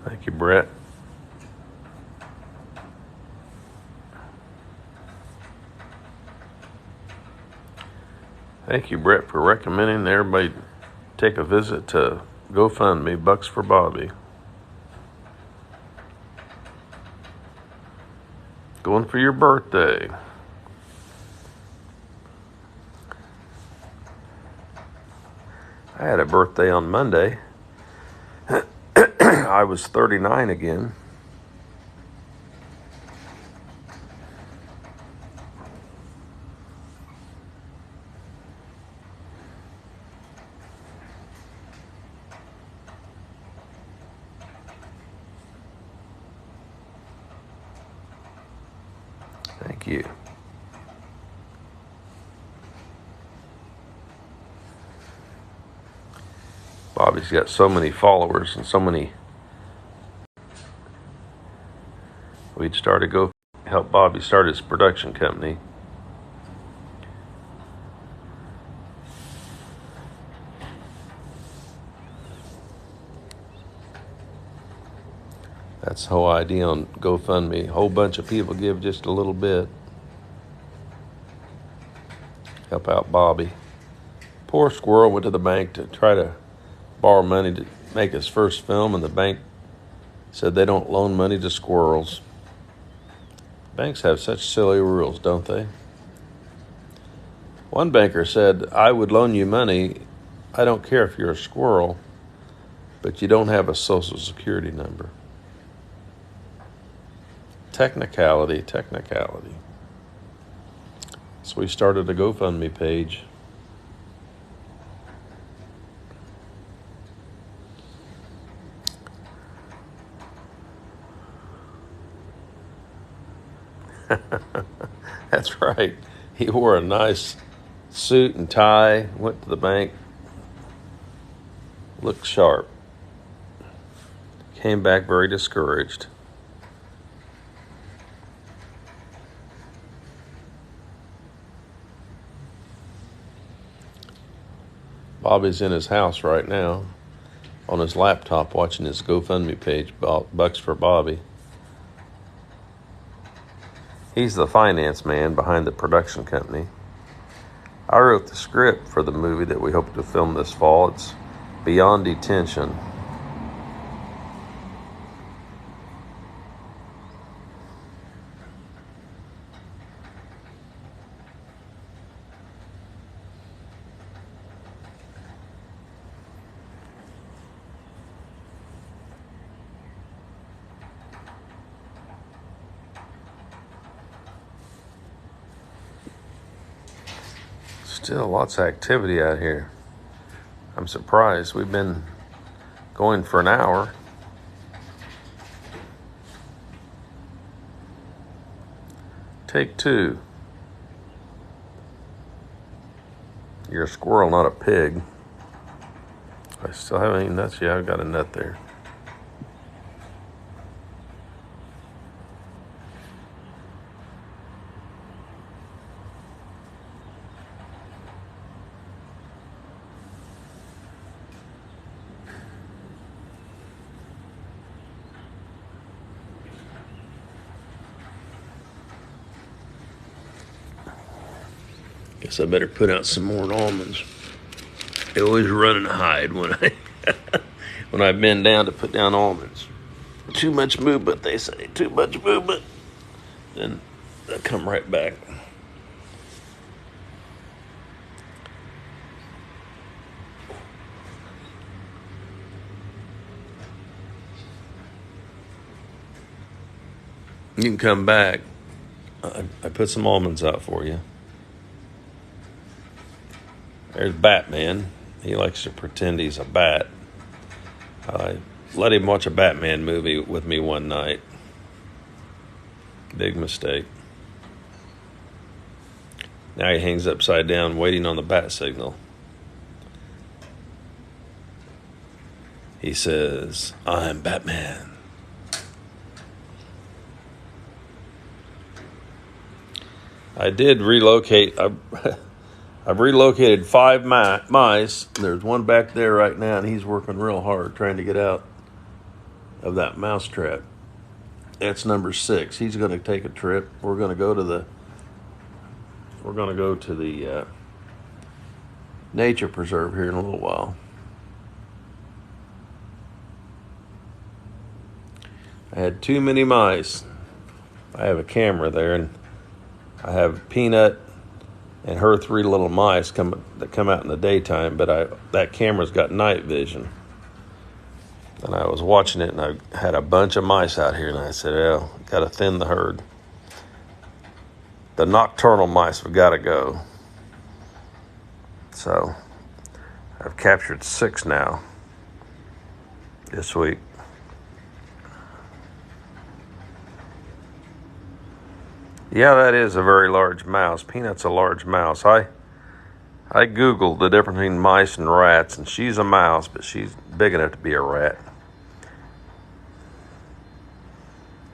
Thank you, Brett. Thank you, Brett, for recommending that everybody take a visit to GoFundMe, Bucks for Bobby. Going for your birthday. I had a birthday on Monday. I was 39 again. Thank you. Bobby's got so many followers and so many. We'd started to go help Bobby start his production company. That's the whole idea on GoFundMe. A whole bunch of people give just a little bit. Help out Bobby. Poor squirrel went to the bank to try to borrow money to make his first film, and the bank said they don't loan money to squirrels. Banks have such silly rules, don't they? One banker said, I would loan you money. I don't care if you're a squirrel, but you don't have a social security number. Technicality. So we started a GoFundMe page. That's right. He wore a nice suit and tie, went to the bank, looked sharp, came back very discouraged. Bobby's in his house right now on his laptop watching his GoFundMe page, Bucks for Bobby. He's the finance man behind the production company. I wrote the script for the movie that we hope to film this fall. It's Beyond Detention. Still lots of activity out here. I'm surprised. We've been going for an hour. Take two. You're a squirrel, not a pig. I still haven't eaten nuts yet. I've got a nut there. Guess I better put out some more almonds. They always run and hide when I bend down to put down almonds. Too much movement, they say. Too much movement. Then they'll come right back. You can come back. I put some almonds out for you. There's Batman. He likes to pretend he's a bat. I let him watch a Batman movie with me one night. Big mistake. Now he hangs upside down waiting on the bat signal. He says, "I'm Batman." I did relocate. I've relocated 5 mice. There's one back there right now, and he's working real hard trying to get out of that mouse trap. That's number 6. He's going to take a trip. We're going to go to the nature preserve here in a little while. I had too many mice. I have a camera there, and I have Peanut and her 3 little mice that come out in the daytime, but that camera's got night vision. And I was watching it, and I had a bunch of mice out here, and I said, "Oh, got to thin the herd. The nocturnal mice have got to go." So I've captured 6 now this week. Yeah, that is a very large mouse. Peanut's a large mouse. I Googled the difference between mice and rats, and she's a mouse, but she's big enough to be a rat.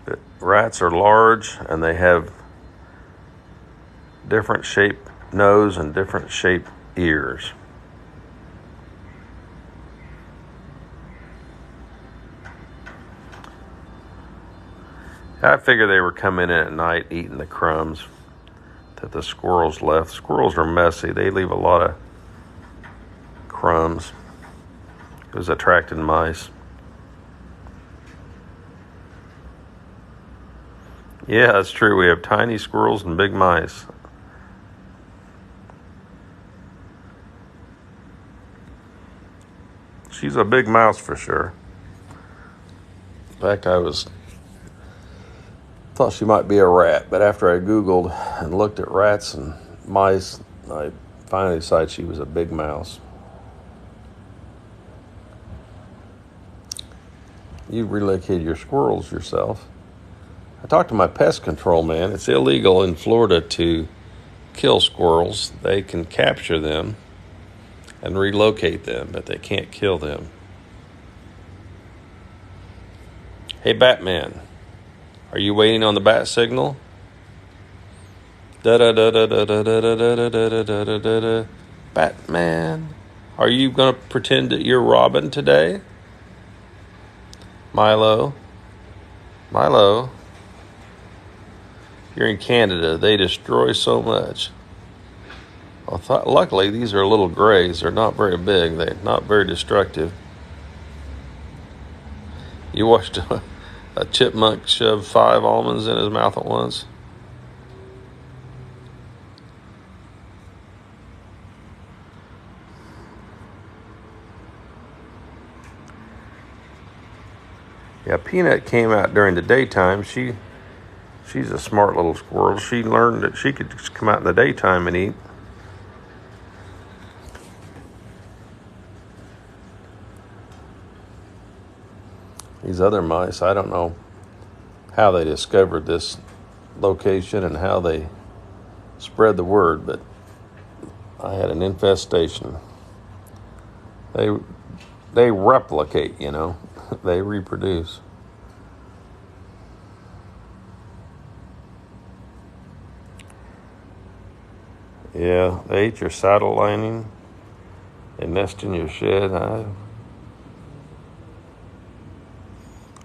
But rats are large, and they have different shaped nose and different shaped ears. I figured they were coming in at night eating the crumbs that the squirrels left. Squirrels are messy. They leave a lot of crumbs. It was attracting mice. Yeah, that's true. We have tiny squirrels and big mice. She's a big mouse for sure. In fact, I thought she might be a rat, but after I Googled and looked at rats and mice, I finally decided she was a big mouse. You relocated your squirrels yourself. I talked to my pest control man. It's illegal in Florida to kill squirrels. They can capture them and relocate them, but they can't kill them. Hey, Batman. Are you waiting on the bat signal? Da-da-da-da-da-da-da-da-da-da-da-da-da. Batman, are you going to pretend that you're Robin today? Milo, you're in Canada. They destroy so much. Well, luckily, these are little grays. They're not very big. They're not very destructive. You watched a chipmunk shoved 5 almonds in his mouth at once. Yeah, Peanut came out during the daytime. She's a smart little squirrel. She learned that she could just come out in the daytime and eat. These other mice, I don't know how they discovered this location and how they spread the word, but I had an infestation. They replicate, you know. They reproduce. Yeah, they eat your saddle lining. They nest in your shed.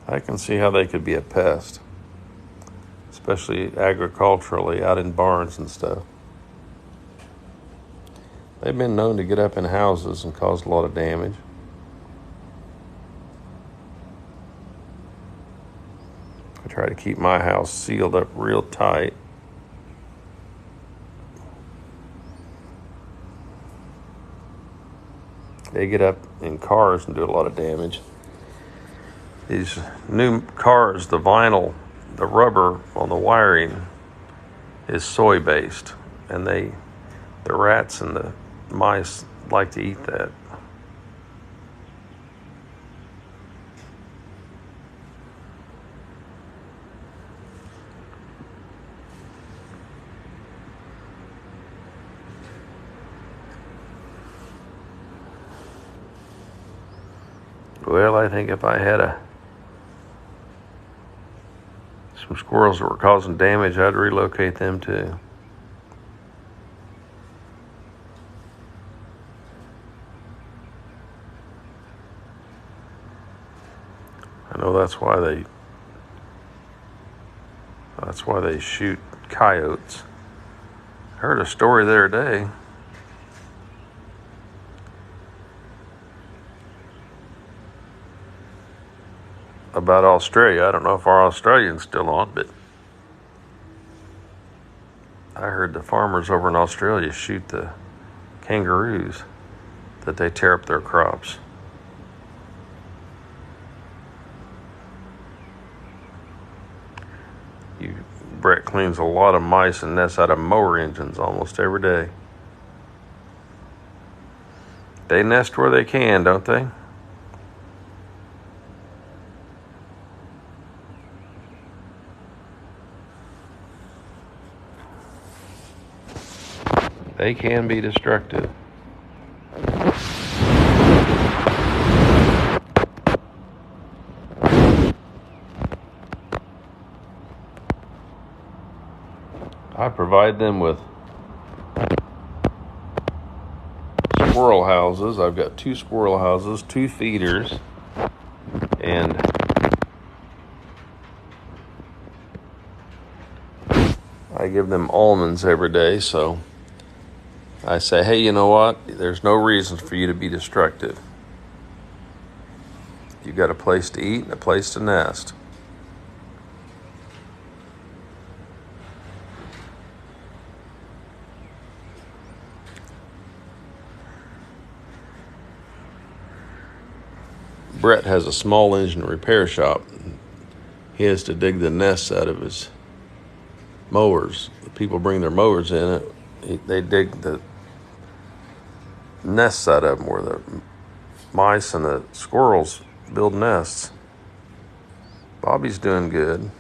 I can see how they could be a pest, especially agriculturally out in barns and stuff. They've been known to get up in houses and cause a lot of damage. I try to keep my house sealed up real tight. They get up in cars and do a lot of damage. These new cars, the vinyl, the rubber on the wiring is soy-based, and the rats and the mice like to eat that. Well, I think if I had some squirrels that were causing damage, I'd relocate them too. I know that's why they shoot coyotes. I heard a story the other day. About Australia. I don't know if our Australian's still on, but I heard the farmers over in Australia shoot the kangaroos that they tear up their crops. Brett cleans a lot of mice and nests out of mower engines almost every day. They nest where they can, don't they? They can be destructive. I provide them with squirrel houses. I've got 2 squirrel houses, 2 feeders, and I give them almonds every day. So I say, hey, you know what? There's no reason for you to be destructive. You got a place to eat and a place to nest. Brett has a small engine repair shop. He has to dig the nests out of his mowers. The people bring their mowers in. They dig the nests out of them where the mice and the squirrels build nests. Bobby's doing good.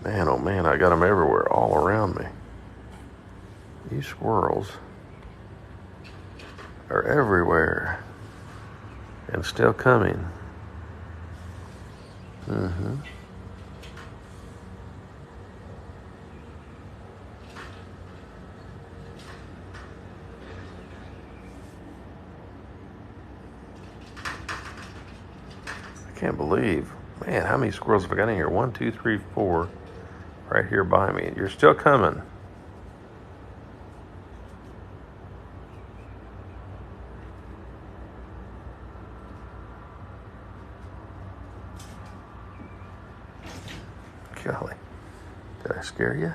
Man, oh man, I got them everywhere, all around me. These squirrels are everywhere. And still coming. I can't believe, man, how many squirrels have I got in here? 1, 2, 3, 4, right here by me. You're still coming. Golly, did I scare you?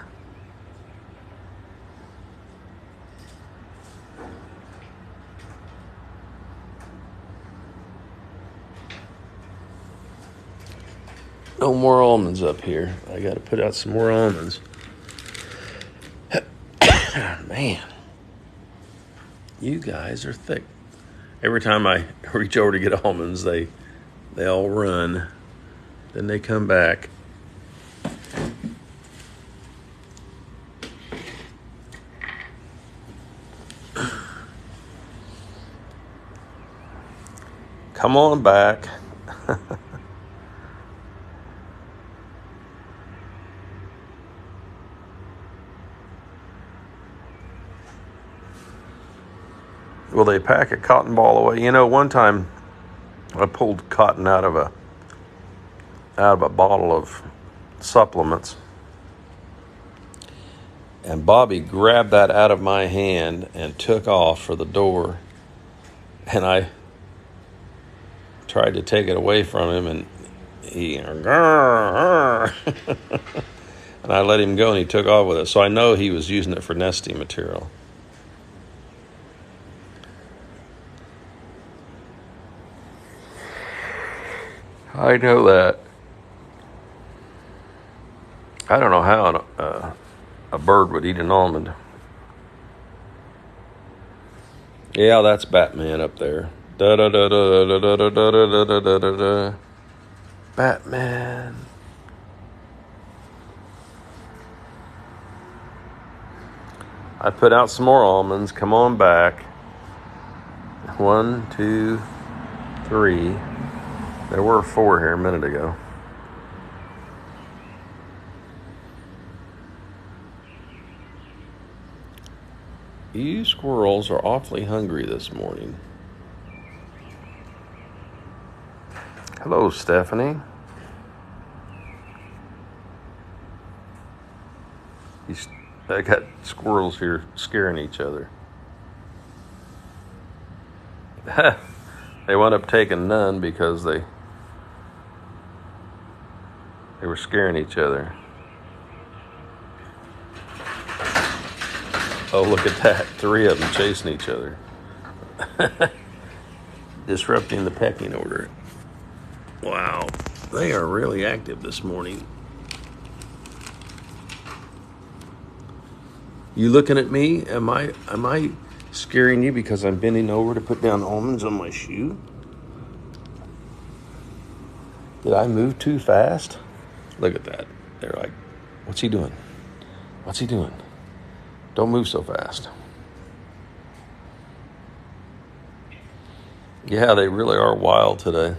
No more almonds up here. I got to put out some more almonds. Man, you guys are thick. Every time I reach over to get almonds, they They all run. Then they come back. Come on back. Will they pack a cotton ball away? You know, one time I pulled cotton out of a bottle of supplements, and Bobby grabbed that out of my hand and took off for the door, and I tried to take it away from him, and he and I let him go, and he took off with it. So I know he was using it for nesting material. I know that. I don't know how a bird would eat an almond. Yeah, that's Batman up there. Da da da da da da da da da da da da da. Batman. I put out some more almonds. Come on back. 1, 2, 3. There were 4 here a minute ago. You squirrels are awfully hungry this morning. Hello, Stephanie. I got squirrels here scaring each other. They wound up taking none because they were scaring each other. Oh, look at that. 3 of them chasing each other. Disrupting the pecking order. Wow. They are really active this morning. You looking at me? Am I scaring you because I'm bending over to put down almonds on my shoe? Did I move too fast? Look at that. They're like, what's he doing? What's he doing? Don't move so fast. Yeah, they really are wild today.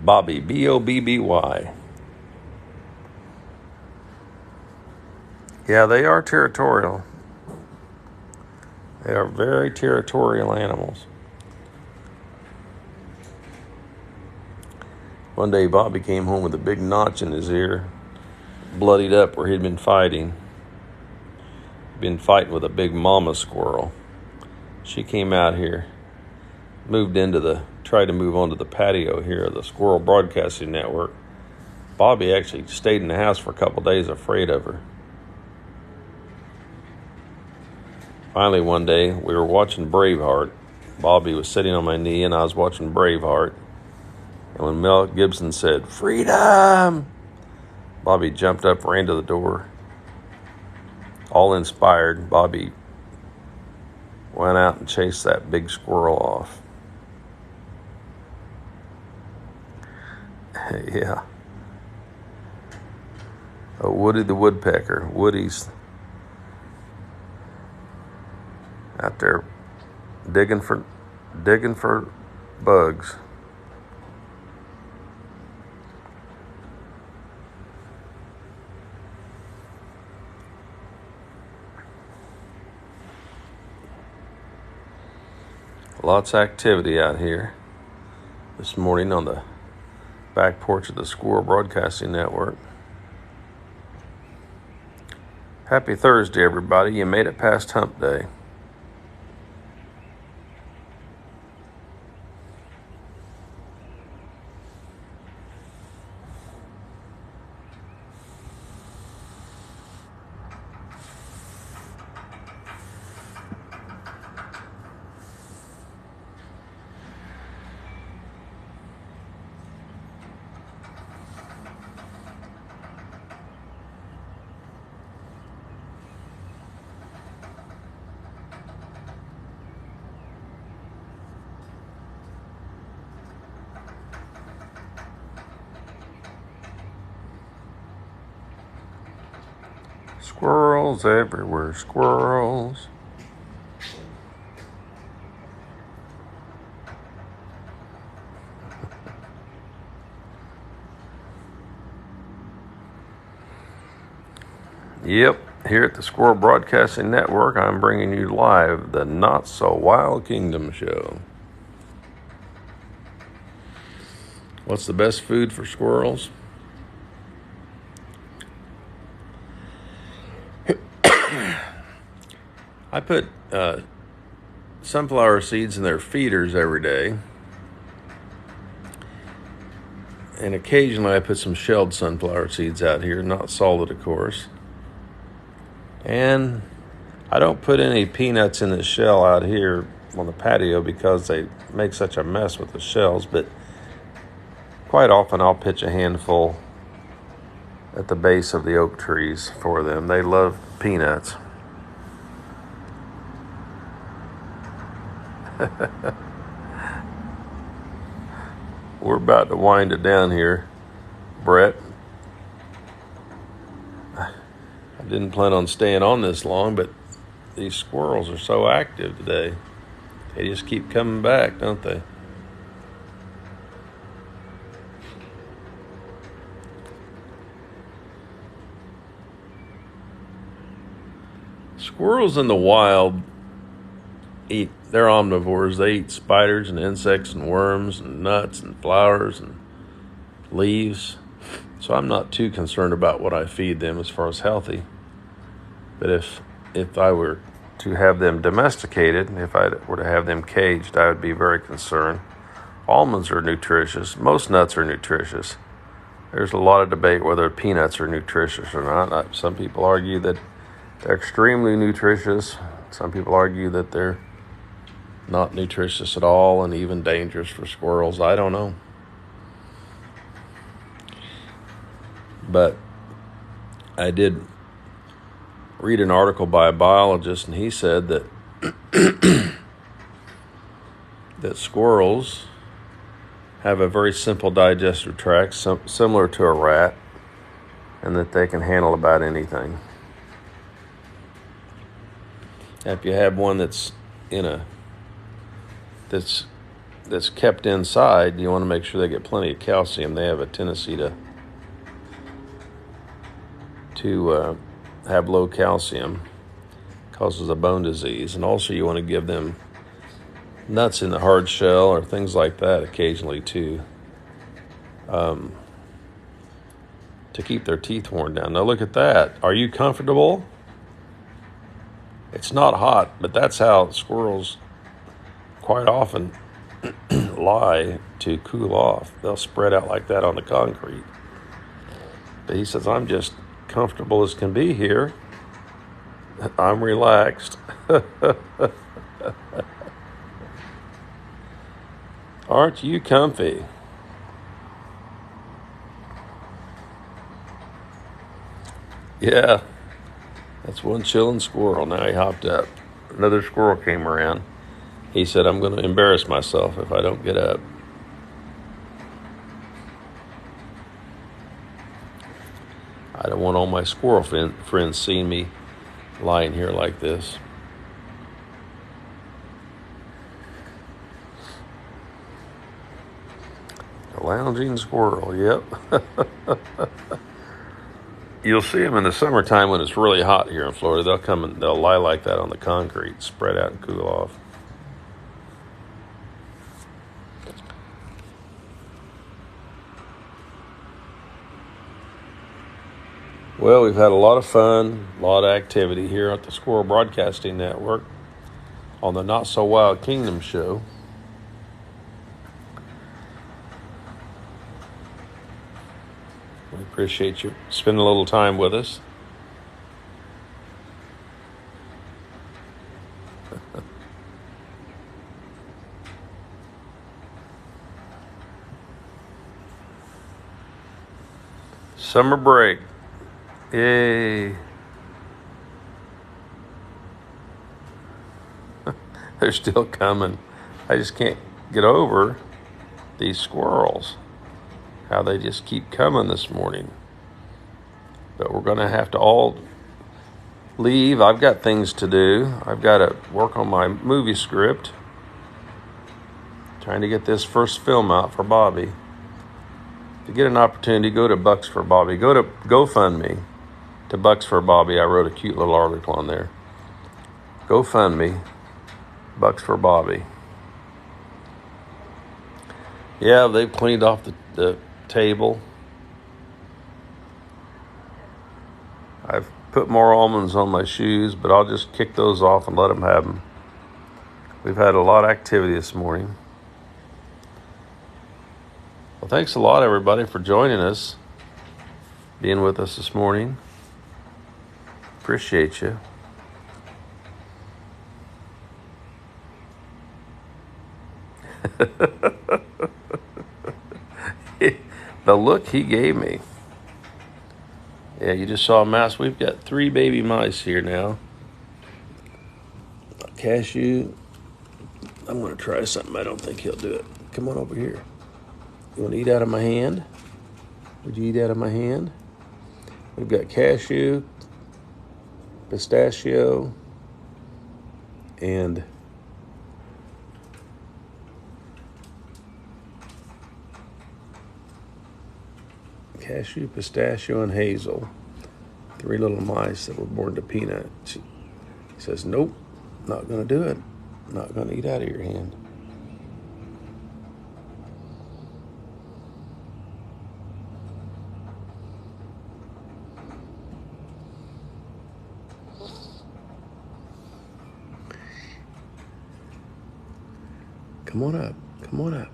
Bobby, B-O-B-B-Y. Yeah, they are territorial. They are very territorial animals. One day, Bobby came home with a big notch in his ear, bloodied up where he'd been fighting. He'd been fighting with a big mama squirrel. She came out here, tried to move onto the patio here of the Squirrel Broadcasting Network. Bobby actually stayed in the house for a couple days afraid of her. Finally, one day, we were watching Braveheart. Bobby was sitting on my knee, and I was watching Braveheart. And when Mel Gibson said, "Freedom!" Bobby jumped up, ran to the door. All inspired, Bobby went out and chased that big squirrel off. Yeah. Oh, Woody the woodpecker. Woody's out there digging for bugs. Lots of activity out here this morning on the back porch of the Squirrel Broadcasting Network. Happy Thursday, everybody. You made it past hump day. Squirrels everywhere, squirrels. Yep, here at the Squirrel Broadcasting Network, I'm bringing you live the Not So Wild Kingdom Show. What's the best food for squirrels? I put sunflower seeds in their feeders every day. And occasionally I put some shelled sunflower seeds out here, not salted, of course. And I don't put any peanuts in the shell out here on the patio because they make such a mess with the shells, but quite often I'll pitch a handful at the base of the oak trees for them. They love peanuts. We're about to wind it down here, Brett. I didn't plan on staying on this long, but these squirrels are so active today. They just keep coming back, don't they? Squirrels in the wild they're omnivores. They eat spiders and insects and worms and nuts and flowers and leaves. So I'm not too concerned about what I feed them as far as healthy. But if I were to have them domesticated, if I were to have them caged, I would be very concerned. Almonds are nutritious. Most nuts are nutritious. There's a lot of debate whether peanuts are nutritious or not. Some people argue that they're extremely nutritious. Some people argue that they're not nutritious at all and even dangerous for squirrels. I don't know. But I did read an article by a biologist, and he said that that squirrels have a very simple digestive tract, similar to a rat, and that they can handle about anything. If you have one that's kept inside, you want to make sure they get plenty of calcium. They have a tendency to have low calcium, causes a bone disease, and also you want to give them nuts in the hard shell or things like that occasionally too, to keep their teeth worn down. Now look at that. Are you comfortable? It's not hot, but that's how squirrels quite often lie to cool off. They'll spread out like that on the concrete. But he says, I'm just comfortable as can be here. I'm relaxed. Aren't you comfy? Yeah. That's one chilling squirrel. Now he hopped up. Another squirrel came around. He said, I'm going to embarrass myself if I don't get up. I don't want all my squirrel friends seeing me lying here like this. A lounging squirrel, yep. You'll see them in the summertime when it's really hot here in Florida. They'll come and they'll lie like that on the concrete, spread out and cool off. Well, we've had a lot of fun, a lot of activity here at the Squirrel Broadcasting Network on the Not So Wild Kingdom Show. We appreciate you spending a little time with us. Summer break. Yay. They're still coming. I just can't get over these squirrels. How they just keep coming this morning. But we're going to have to all leave. I've got things to do. I've got to work on my movie script. Trying to get this first film out for Bobby. If you get an opportunity, go to Bucks for Bobby. Go to GoFundMe to Bucks for Bobby. I wrote a cute little article on there. GoFundMe, Bucks for Bobby. Yeah, they've cleaned off the table. I've put more almonds on my shoes, but I'll just kick those off and let them have them. We've had a lot of activity this morning. Well, thanks a lot, everybody, for joining us, being with us this morning. Appreciate you. The look he gave me. Yeah, you just saw a mouse. We've got 3 baby mice here now. Cashew. I'm going to try something. I don't think he'll do it. Come on over here. You want to eat out of my hand? Would you eat out of my hand? We've got cashew, pistachio, and cashew, pistachio, and hazel. 3 little mice that were born to Peanut. She says, nope, not going to do it. Not going to eat out of your hand. Come on up. Come on up.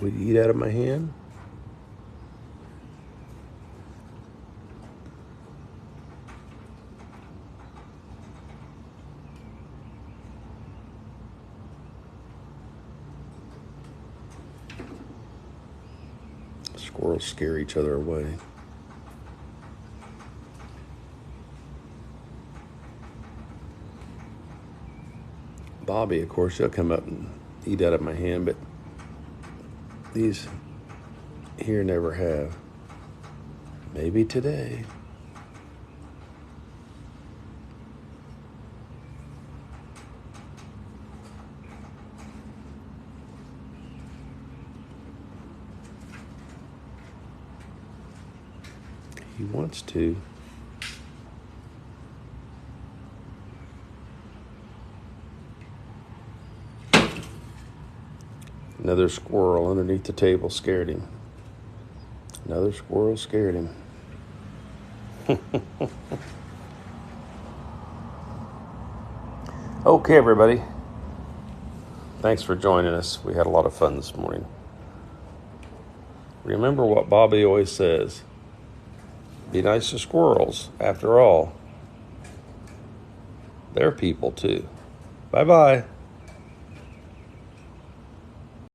Would you eat out of my hand? Squirrels scare each other away. Bobby, of course, he'll come up and eat out of my hand, but these here never have. Maybe today. He wants to. Another squirrel underneath the table scared him. Another squirrel scared him. Okay, everybody. Thanks for joining us. We had a lot of fun this morning. Remember what Bobby always says. Be nice to squirrels. After all, they're people too. Bye-bye.